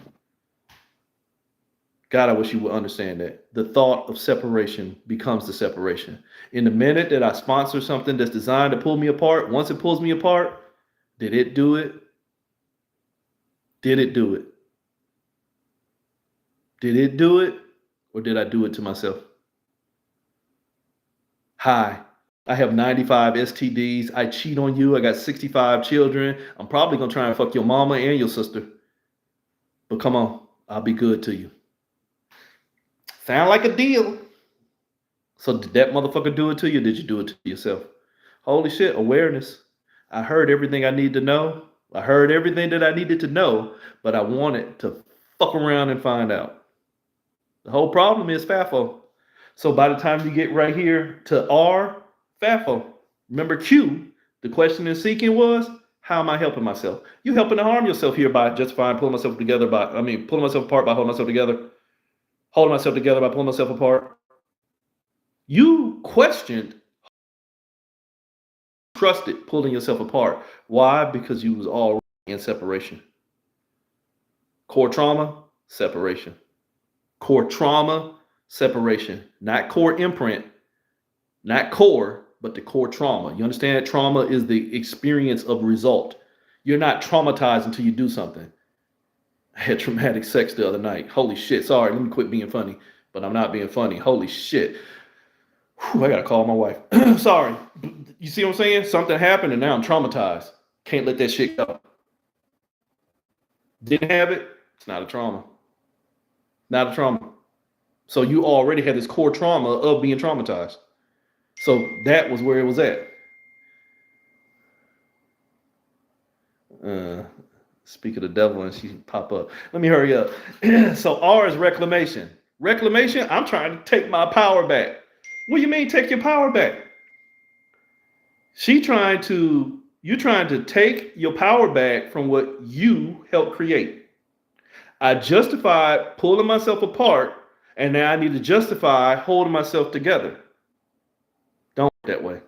[SPEAKER 1] God, I wish you would understand that. The thought of separation becomes the separation. In the minute that I sponsor something that's designed to pull me apart, once it pulls me apart, did it do it? Did it do it? Did it do it? Or did I do it to myself? Hi, I have 95 STDs. I cheat on you. I got 65 children. I'm probably going to try and fuck your mama and your sister. But come on, I'll be good to you. Sound like a deal. So did that motherfucker do it to you? Or did you do it to yourself? Holy shit, awareness. I heard everything I need to know. I heard everything that I needed to know, but I wanted to fuck around and find out. The whole problem is FAFO. So by the time you get right here to R, FAFO. Remember Q, the question in seeking was, how am I helping myself? You helping to harm yourself here by justifying pulling myself together pulling myself apart by holding myself together. Holding myself together by pulling myself apart. You questioned, trusted pulling yourself apart. Why? Because you was already in separation. Core trauma, separation. Core trauma, separation. Not core imprint, not core, but the core trauma. You understand? Trauma is the experience of result. You're not traumatized until you do something. I had traumatic sex the other night. Holy shit. Sorry, let me quit being funny. But I'm not being funny. Holy shit. Whew, I gotta call my wife. Sorry. You see what I'm saying? Something happened and now I'm traumatized. Can't let that shit go. Didn't have it. It's not a trauma. Not a trauma. So you already had this core trauma of being traumatized. So that was where it was at. Speak of the devil and she pop up. Let me hurry up. So R is reclamation. Reclamation, I'm trying to take my power back. What do you mean take your power back? You're trying to take your power back from what you helped create. I justified pulling myself apart, and now I need to justify holding myself together. Don't work that way.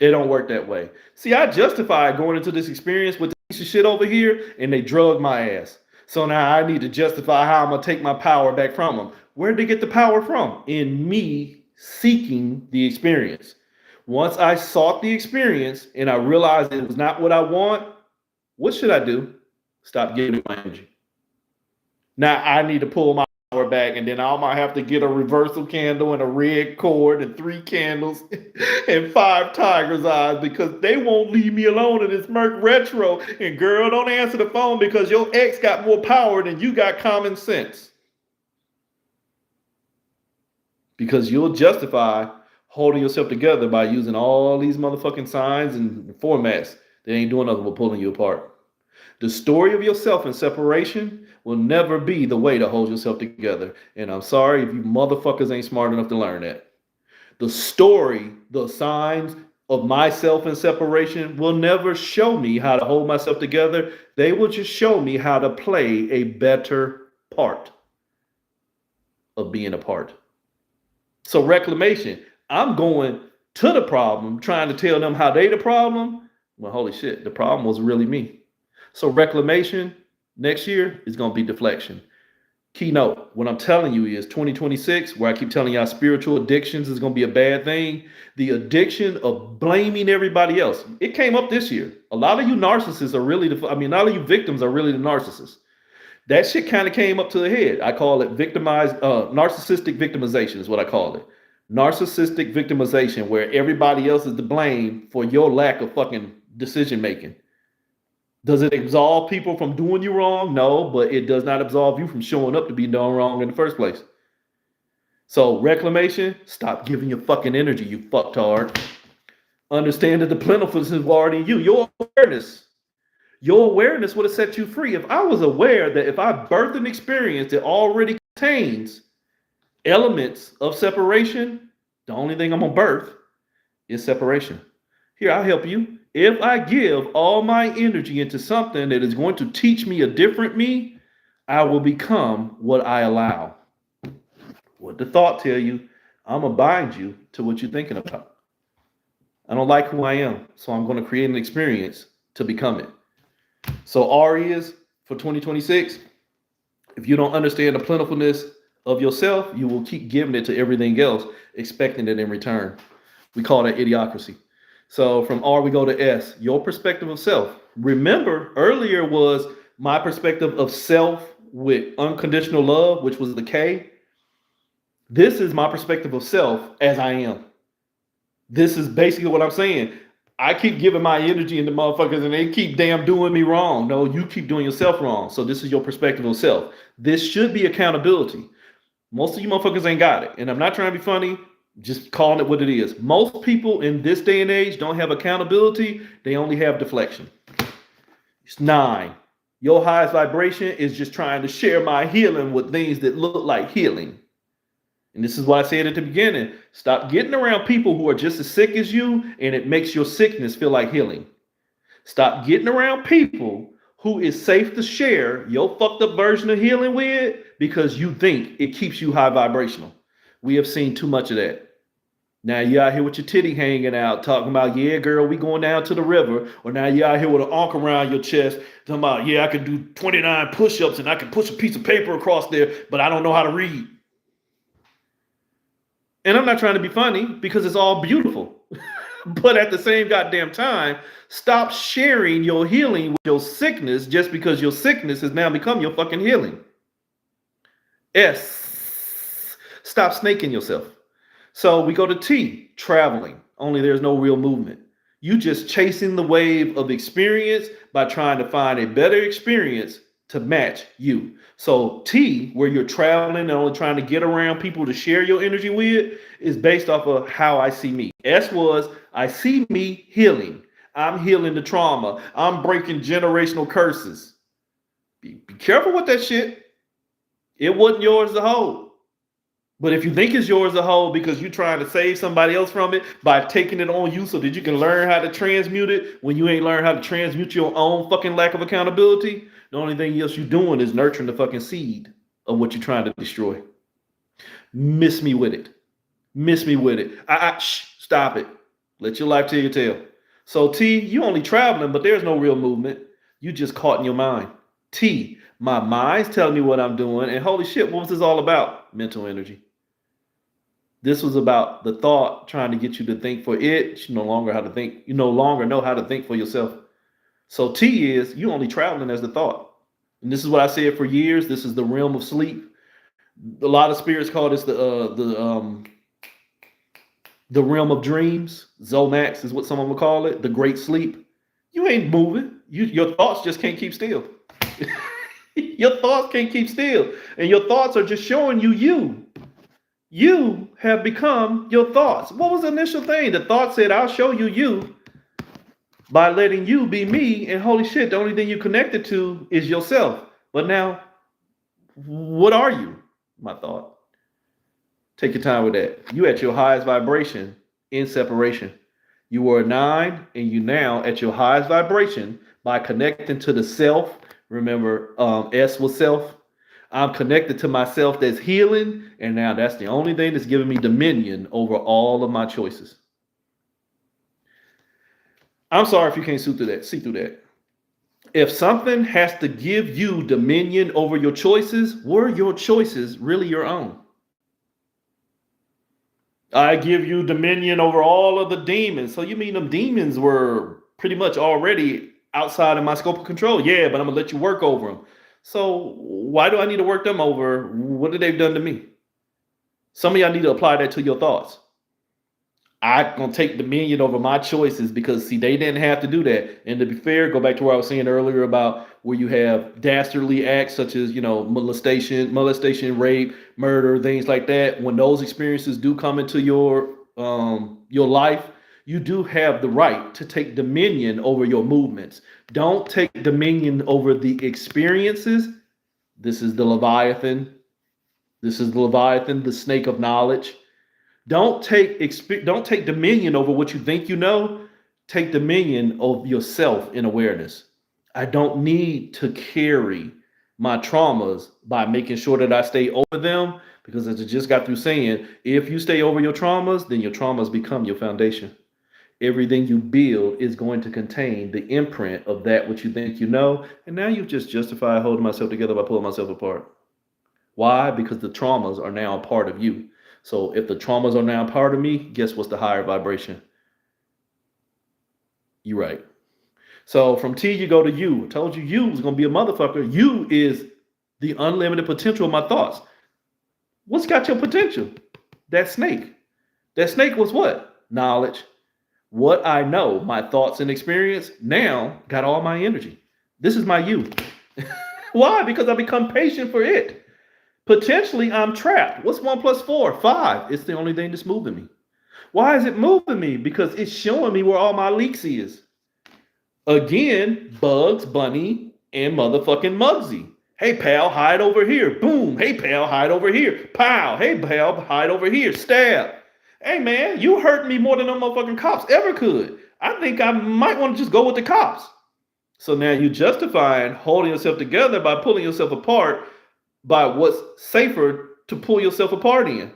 [SPEAKER 1] It don't work that way. See, I justified going into this experience with the piece of shit over here, and they drugged my ass. So now I need to justify how I'm gonna take my power back from them. Where did they get the power from? In me seeking the experience. Once I sought the experience and I realized it was not what I want, what should I do? Stop giving my energy. Now I need to pull my power back, and then I might have to get a reversal candle and a red cord and 3 candles and 5 tiger's eyes because they won't leave me alone in this Merc Retro. And girl, don't answer the phone because your ex got more power than you got common sense. Because you'll justify holding yourself together by using all these motherfucking signs and formats that ain't doing nothing but pulling you apart. The story of yourself in separation will never be the way to hold yourself together. And I'm sorry if you motherfuckers ain't smart enough to learn that. The story, the signs of myself in separation will never show me how to hold myself together. They will just show me how to play a better part of being apart. So reclamation, I'm going to the problem, trying to tell them how they the problem. Well, holy shit, the problem was really me. So reclamation next year is going to be deflection. Keynote, what I'm telling you is 2026, where I keep telling y'all spiritual addictions is going to be a bad thing. The addiction of blaming everybody else. It came up this year. A lot of you narcissists are really, a lot of you victims are really the narcissists. That shit kind of came up to the head. I call it narcissistic victimization is what I call it. Narcissistic victimization, where everybody else is to blame for your lack of fucking decision making. Does it absolve people from doing you wrong? No, but it does not absolve you from showing up to be done wrong in the first place. So reclamation, stop giving your fucking energy, you fucktard. Understand that the plentifulness is already in you. Your awareness would have set you free. If I was aware that if I birthed an experience that already contains elements of separation, the only thing I'm gonna birth is separation. Here, I'll help you. If I give all my energy into something that is going to teach me a different me, I will become what I allow. What the thought tell you, I'm going to bind you to what you're thinking about. I don't like who I am, so I'm going to create an experience to become it. So R is for 2026, if you don't understand the plentifulness of yourself, you will keep giving it to everything else, expecting it in return. We call that idiocracy. So from R, we go to S, your perspective of self. Remember, earlier was my perspective of self with unconditional love, which was the K. This is my perspective of self as I am. This is basically what I'm saying. I keep giving my energy into motherfuckers and they keep damn doing me wrong. No, you keep doing yourself wrong. So this is your perspective of self. This should be accountability. Most of you motherfuckers ain't got it. And I'm not trying to be funny. Just calling it what it is. Most people in this day and age don't have accountability. They only have deflection. It's 9. Your highest vibration is just trying to share my healing with things that look like healing. And this is what I said at the beginning. Stop getting around people who are just as sick as you, and it makes your sickness feel like healing. Stop getting around people who is safe to share your fucked up version of healing with because you think it keeps you high vibrational. We have seen too much of that. Now you out here with your titty hanging out, talking about, yeah, girl, we going down to the river. Or now you out here with an ankh around your chest, talking about, yeah, I can do 29 push-ups and I can push a piece of paper across there, but I don't know how to read. And I'm not trying to be funny because it's all beautiful. But at the same goddamn time, stop sharing your healing with your sickness just because your sickness has now become your fucking healing. S, stop snaking yourself. So we go to T, traveling, only there's no real movement. You just chasing the wave of experience by trying to find a better experience to match you. So T, where you're traveling and only trying to get around people to share your energy with, is based off of how I see me. S was, I see me healing. I'm healing the trauma. I'm breaking generational curses. Be careful with that shit. It wasn't yours to hold. But if you think it's yours to hold because you're trying to save somebody else from it by taking it on you so that you can learn how to transmute it when you ain't learned how to transmute your own fucking lack of accountability, the only thing else you're doing is nurturing the fucking seed of what you're trying to destroy. Miss me with it. Miss me with it. Stop it. Let your life tell your tale. So T, you only traveling, but there's no real movement. You just caught in your mind. T, my mind's telling me what I'm doing, and holy shit, what was this all about? Mental energy. This was about the thought trying to get you to think for it. You no longer how to think. You no longer know how to think for yourself. So T is you only traveling as the thought. And this is what I said for years. This is the realm of sleep. A lot of spirits call this the realm of dreams. Zomax is what someone would call it. The great sleep. You ain't moving. Your thoughts just can't keep still. Your thoughts can't keep still. And your thoughts are just showing you you. You have become your thoughts. What was the initial thing? The thought said, I'll show you you by letting you be me. And holy shit, the only thing you connected to is yourself. But now, what are you? My thought. Take your time with that. You at your highest vibration in separation. You were a 9 and you now at your highest vibration by connecting to the self. Remember, S was self. I'm connected to myself that's healing, and now that's the only thing that's giving me dominion over all of my choices. I'm sorry if you can't see through that. If something has to give you dominion over your choices, were your choices really your own? I give you dominion over all of the demons. So you mean them demons were pretty much already outside of my scope of control? Yeah, but I'm gonna let you work over them. So why do I need to work them over? What have they done to me? Some of y'all need to apply that to your thoughts. I'm gonna take dominion over my choices because see, they didn't have to do that. And to be fair, go back to what I was saying earlier about where you have dastardly acts such as molestation, rape, murder, things like that. When those experiences do come into your life, you do have the right to take dominion over your movements. Don't take dominion over the experiences. This is the Leviathan. This is the Leviathan, the snake of knowledge. Don't take dominion over what you think you know. Take dominion of yourself in awareness. I don't need to carry my traumas by making sure that I stay over them because as I just got through saying, if you stay over your traumas, then your traumas become your foundation. Everything you build is going to contain the imprint of that which you think you know. And now you've just justified holding myself together by pulling myself apart. Why? Because the traumas are now a part of you. So if the traumas are now a part of me, guess what's the higher vibration? You're right. So from T, you go to you. I told you you was going to be a motherfucker. You is the unlimited potential of my thoughts. What's got your potential? That snake. That snake was what? Knowledge. What I know, my thoughts and experience, now got all my energy. This is my you. Why? Because I become patient for it. Potentially, I'm trapped. What's 1 + 4? 5. It's the only thing that's moving me. Why is it moving me? Because it's showing me where all my leaks is. Again, Bugs, Bunny, and motherfucking Muggsy. Hey, pal, hide over here. Boom. Hey, pal, hide over here. Pow. Hey, pal, hide over here. Stab. Hey, man, you hurt me more than them motherfucking cops ever could. I think I might want to just go with the cops. So now you justifying holding yourself together by pulling yourself apart by what's safer to pull yourself apart in.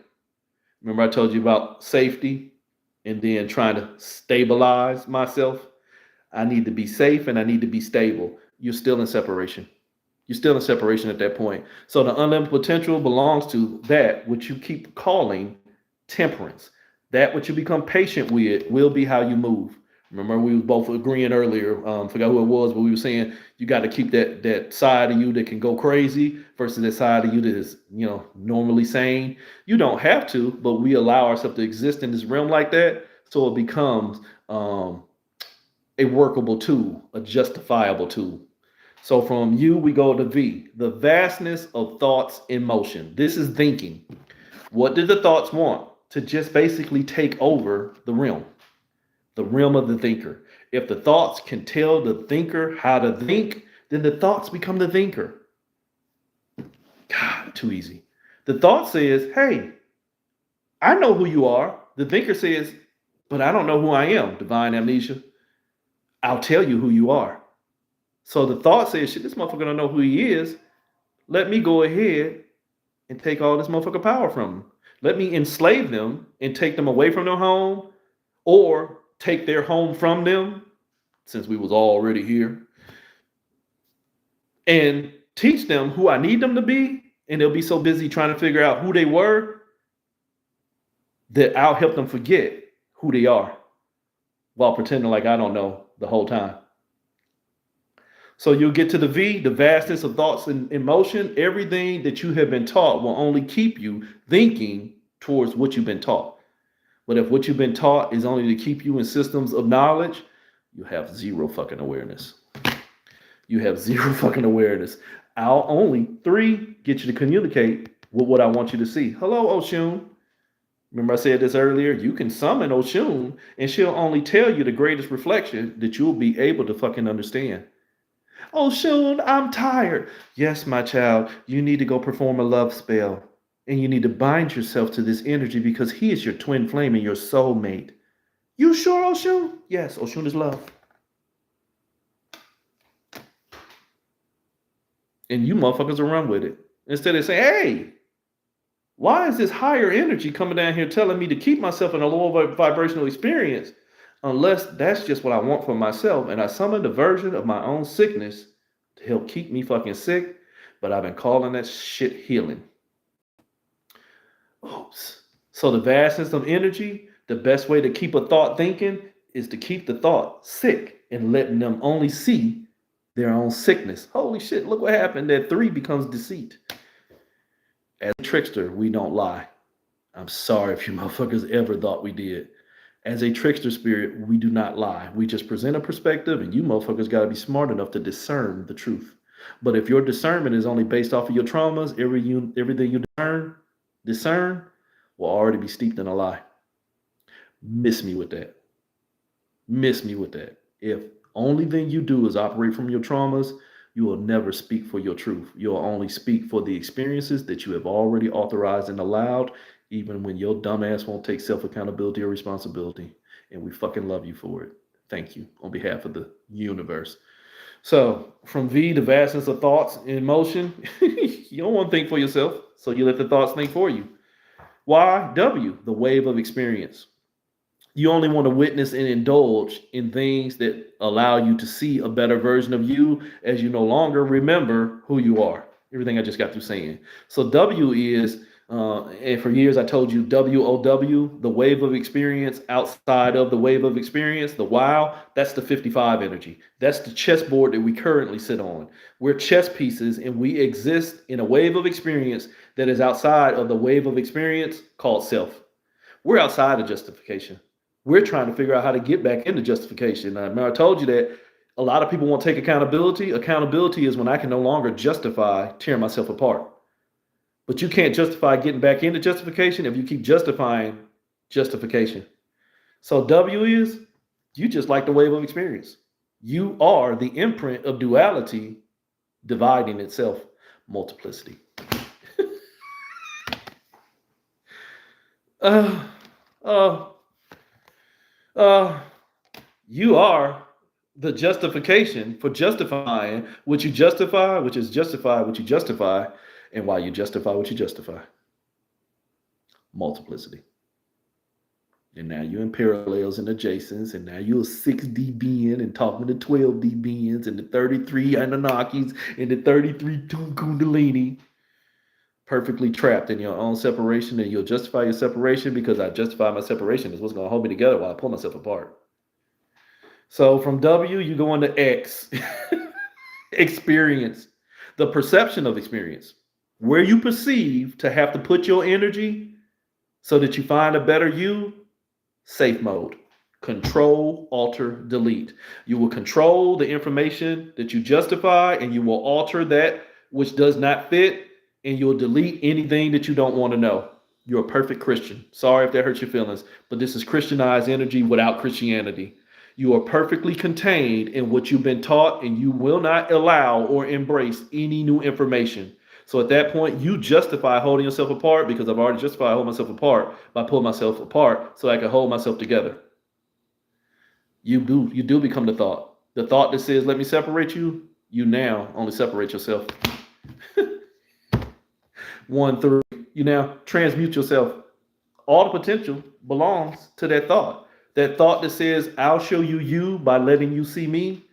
[SPEAKER 1] Remember I told you about safety and then trying to stabilize myself? I need to be safe and I need to be stable. You're still in separation. You're still in separation at that point. So the unlimited potential belongs to that which you keep calling temperance. That which you become patient with will be how you move. Remember, we were both agreeing earlier. Forgot who it was, but we were saying you got to keep that side of you that can go crazy versus that side of you that is, normally sane. You don't have to, but we allow ourselves to exist in this realm like that, so it becomes a workable tool, a justifiable tool. So from you, we go to V, the vastness of thoughts in motion. This is thinking. What did the thoughts want? To just basically take over the realm of the thinker. If the thoughts can tell the thinker how to think, then the thoughts become the thinker. God, too easy. The thought says, hey, I know who you are. The thinker says, but I don't know who I am, divine amnesia. I'll tell you who you are. So the thought says, shit, this motherfucker don't know who he is. Let me go ahead and take all this motherfucker power from them. Let me enslave them and take them away from their home, or take their home from them, since we was already here, and teach them who I need them to be. And they'll be so busy trying to figure out who they were that I'll help them forget who they are while pretending like I don't know the whole time. So you'll get to the V, the vastness of thoughts and emotion. Everything that you have been taught will only keep you thinking towards what you've been taught. But if what you've been taught is only to keep you in systems of knowledge, you have zero fucking awareness. You have zero fucking awareness. I'll only, 3, get you to communicate with what I want you to see. Hello, Oshun. Remember I said this earlier? You can summon Oshun, and she'll only tell you the greatest reflection that you'll be able to fucking understand. Oshun, I'm tired. Yes, my child, you need to go perform a love spell. And you need to bind yourself to this energy because he is your twin flame and your soulmate. You sure, Oshun? Yes, Oshun is love. And you motherfuckers will run with it. Instead of saying, hey, why is this higher energy coming down here telling me to keep myself in a lower vibrational experience? Unless that's just what I want for myself. And I summoned a version of my own sickness to help keep me fucking sick. But I've been calling that shit healing. Oops. So the vastness of energy, the best way to keep a thought thinking is to keep the thought sick and letting them only see their own sickness. Holy shit, look what happened. That 3 becomes deceit. As a trickster, we don't lie. I'm sorry if you motherfuckers ever thought we did. As a trickster spirit, we do not lie. We just present a perspective, and you motherfuckers got to be smart enough to discern the truth. But if your discernment is only based off of your traumas, everything you discern will already be steeped in a lie. Miss me with that. Miss me with that. If only thing you do is operate from your traumas, you will never speak for your truth. You'll only speak for the experiences that you have already authorized and allowed, even when your dumb ass won't take self-accountability or responsibility. And we fucking love you for it. Thank you on behalf of the universe. So from V, the vastness of thoughts in motion, you don't want to think for yourself, so you let the thoughts think for you. Y, W, the wave of experience. You only want to witness and indulge in things that allow you to see a better version of you as you no longer remember who you are. Everything I just got through saying. So W is, and for years I told you WOW, the wave of experience outside of the wave of experience, the wow, that's the 55 energy. That's the chessboard that we currently sit on. We're chess pieces and we exist in a wave of experience that is outside of the wave of experience called self. We're outside of justification. We're trying to figure out how to get back into justification. Now, I told you that a lot of people won't take accountability. Accountability is when I can no longer justify tearing myself apart. But you can't justify getting back into justification if you keep justifying justification. So W is, you just like the wave of experience. You are the imprint of duality dividing itself, multiplicity. You are the justification for justifying what you justify, which is justify what you justify, and why you justify what you justify. Multiplicity. And now you're in parallels and adjacents, and now you're 6D being and talking to 12D beings and the 33 Anunnakis and the 33 Kundalini. Perfectly trapped in your own separation, and you'll justify your separation because I justify my separation is what's going to hold me together while I pull myself apart. So from W, you go into X, experience, the perception of experience, where you perceive to have to put your energy so that you find a better you. Safe mode, control, alter, delete. You will control the information that you justify, and you will alter that which does not fit, and you'll delete anything that you don't want to know. You're a perfect Christian. Sorry if that hurts your feelings, but this is Christianized energy without Christianity. You are perfectly contained in what you've been taught, and you will not allow or embrace any new information. So at that point, you justify holding yourself apart because I've already justified holding myself apart by pulling myself apart so I can hold myself together. You do become the thought. The thought that says, let me separate you, you now only separate yourself. 1, 3. You now transmute yourself. All the potential belongs to that thought. That thought that says, I'll show you you by letting you see me.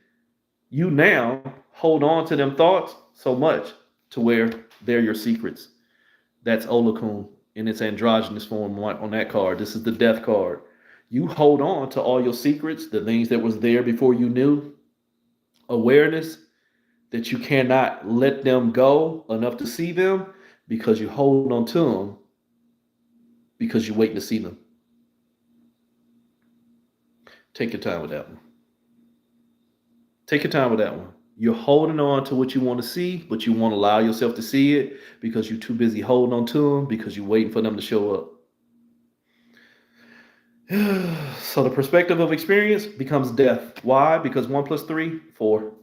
[SPEAKER 1] You now hold on to them thoughts so much to where they're your secrets. That's Olakun in its androgynous form on that card. This is the death card. You hold on to all your secrets, the things that was there before you knew. Awareness that you cannot let them go enough to see them because you hold on to them because you're waiting to see them. Take your time with that one. Take your time with that one. You're holding on to what you want to see, but you won't allow yourself to see it because you're too busy holding on to them because you're waiting for them to show up. So the perspective of experience becomes death. Why? Because 1 + 3, 4.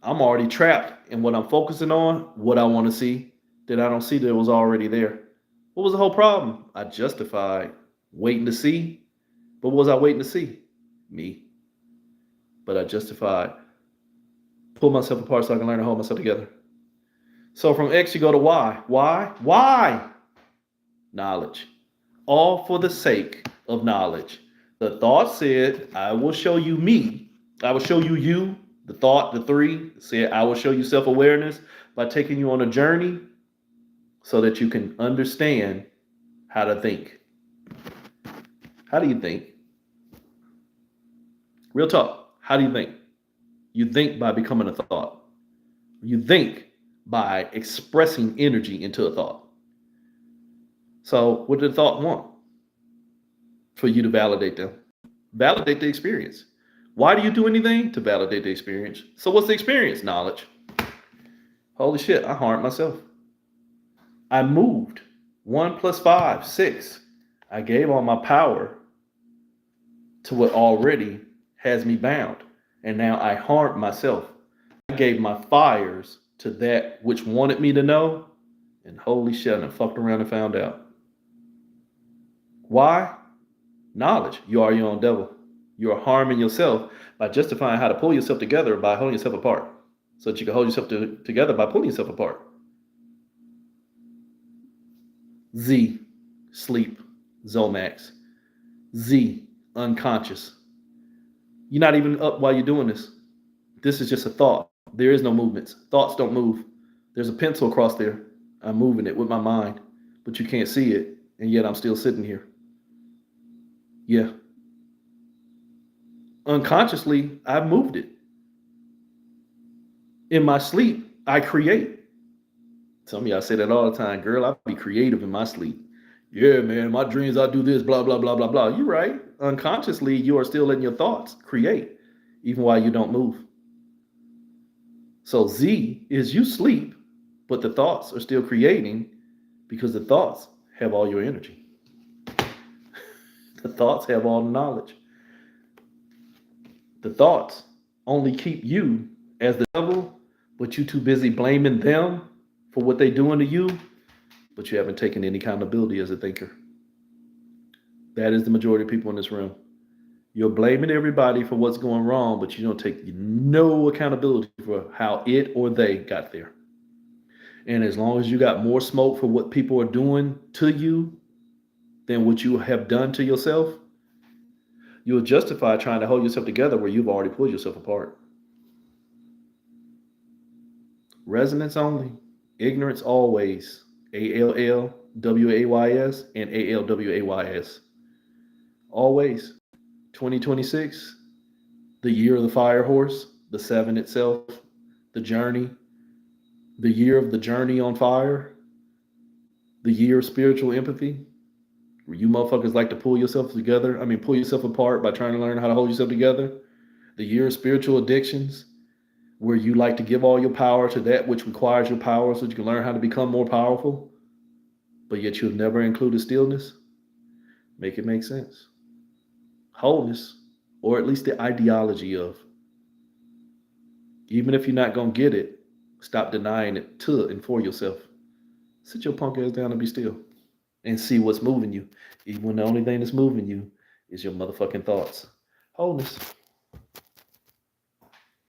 [SPEAKER 1] I'm already trapped in what I'm focusing on, what I want to see, that I don't see that was already there. What was the whole problem? I justified waiting to see. But what was I waiting to see? Me. But I justified pull myself apart so I can learn to hold myself together. So from X, you go to Y. Why? Why? Knowledge. All for the sake of knowledge. The thought said, I will show you me. I will show you you. The thought, the 3, said, I will show you self-awareness by taking you on a journey so that you can understand how to think. How do you think? Real talk. How do you think? You think by becoming a thought. You think by expressing energy into a thought. So what did the thought want? For you to validate them. Validate the experience. Why do you do anything? To validate the experience. So what's the experience? Knowledge. Holy shit, I harmed myself. I moved. 1 + 5, 6. I gave all my power to what already has me bound. And now I harmed myself. I gave my fires to that which wanted me to know. And holy shit, I fucked around and found out. Why? Knowledge. You are your own devil. You are harming yourself by justifying how to pull yourself together by holding yourself apart. So that you can hold yourself together by pulling yourself apart. Z, sleep, Zomax. Z, unconscious. You're not even up while you're doing this. This is just a thought. There is no movements. Thoughts don't move. There's a pencil across there. I'm moving it with my mind, but you can't see it, and yet I'm still sitting here. Yeah. Unconsciously, I've moved it. In my sleep, I create. Some of y'all say that all the time. Girl, I be creative in my sleep. Yeah, man, my dreams, I do this, blah, blah, blah, blah, blah. You're right. Unconsciously, you are still letting your thoughts create, even while you don't move. So Z is you sleep, but the thoughts are still creating because the thoughts have all your energy. The thoughts have all the knowledge. The thoughts only keep you as the devil, but you too busy blaming them for what they're doing to you, but you haven't taken any accountability as a thinker. That is the majority of people in this room. You're blaming everybody for what's going wrong, but you don't take no accountability for how it or they got there. And as long as you got more smoke for what people are doing to you than what you have done to yourself, you'll justify trying to hold yourself together where you've already pulled yourself apart. Resonance only, ignorance always. ALLWAYS and ALWAYS. Always. 2026, the year of the fire horse, the 7 itself, the journey, the year of the journey on fire, the year of spiritual empathy, where you motherfuckers like to pull yourself together. Pull yourself apart by trying to learn how to hold yourself together. The year of spiritual addictions, where you like to give all your power to that which requires your power so you can learn how to become more powerful, but yet you'll never include stillness. Make it make sense. Wholeness, or at least the ideology of. Even if you're not going to get it, Stop denying it to and for yourself. Sit your punk ass down and be still and see what's moving you. Even when the only thing that's moving you is your motherfucking thoughts. Wholeness.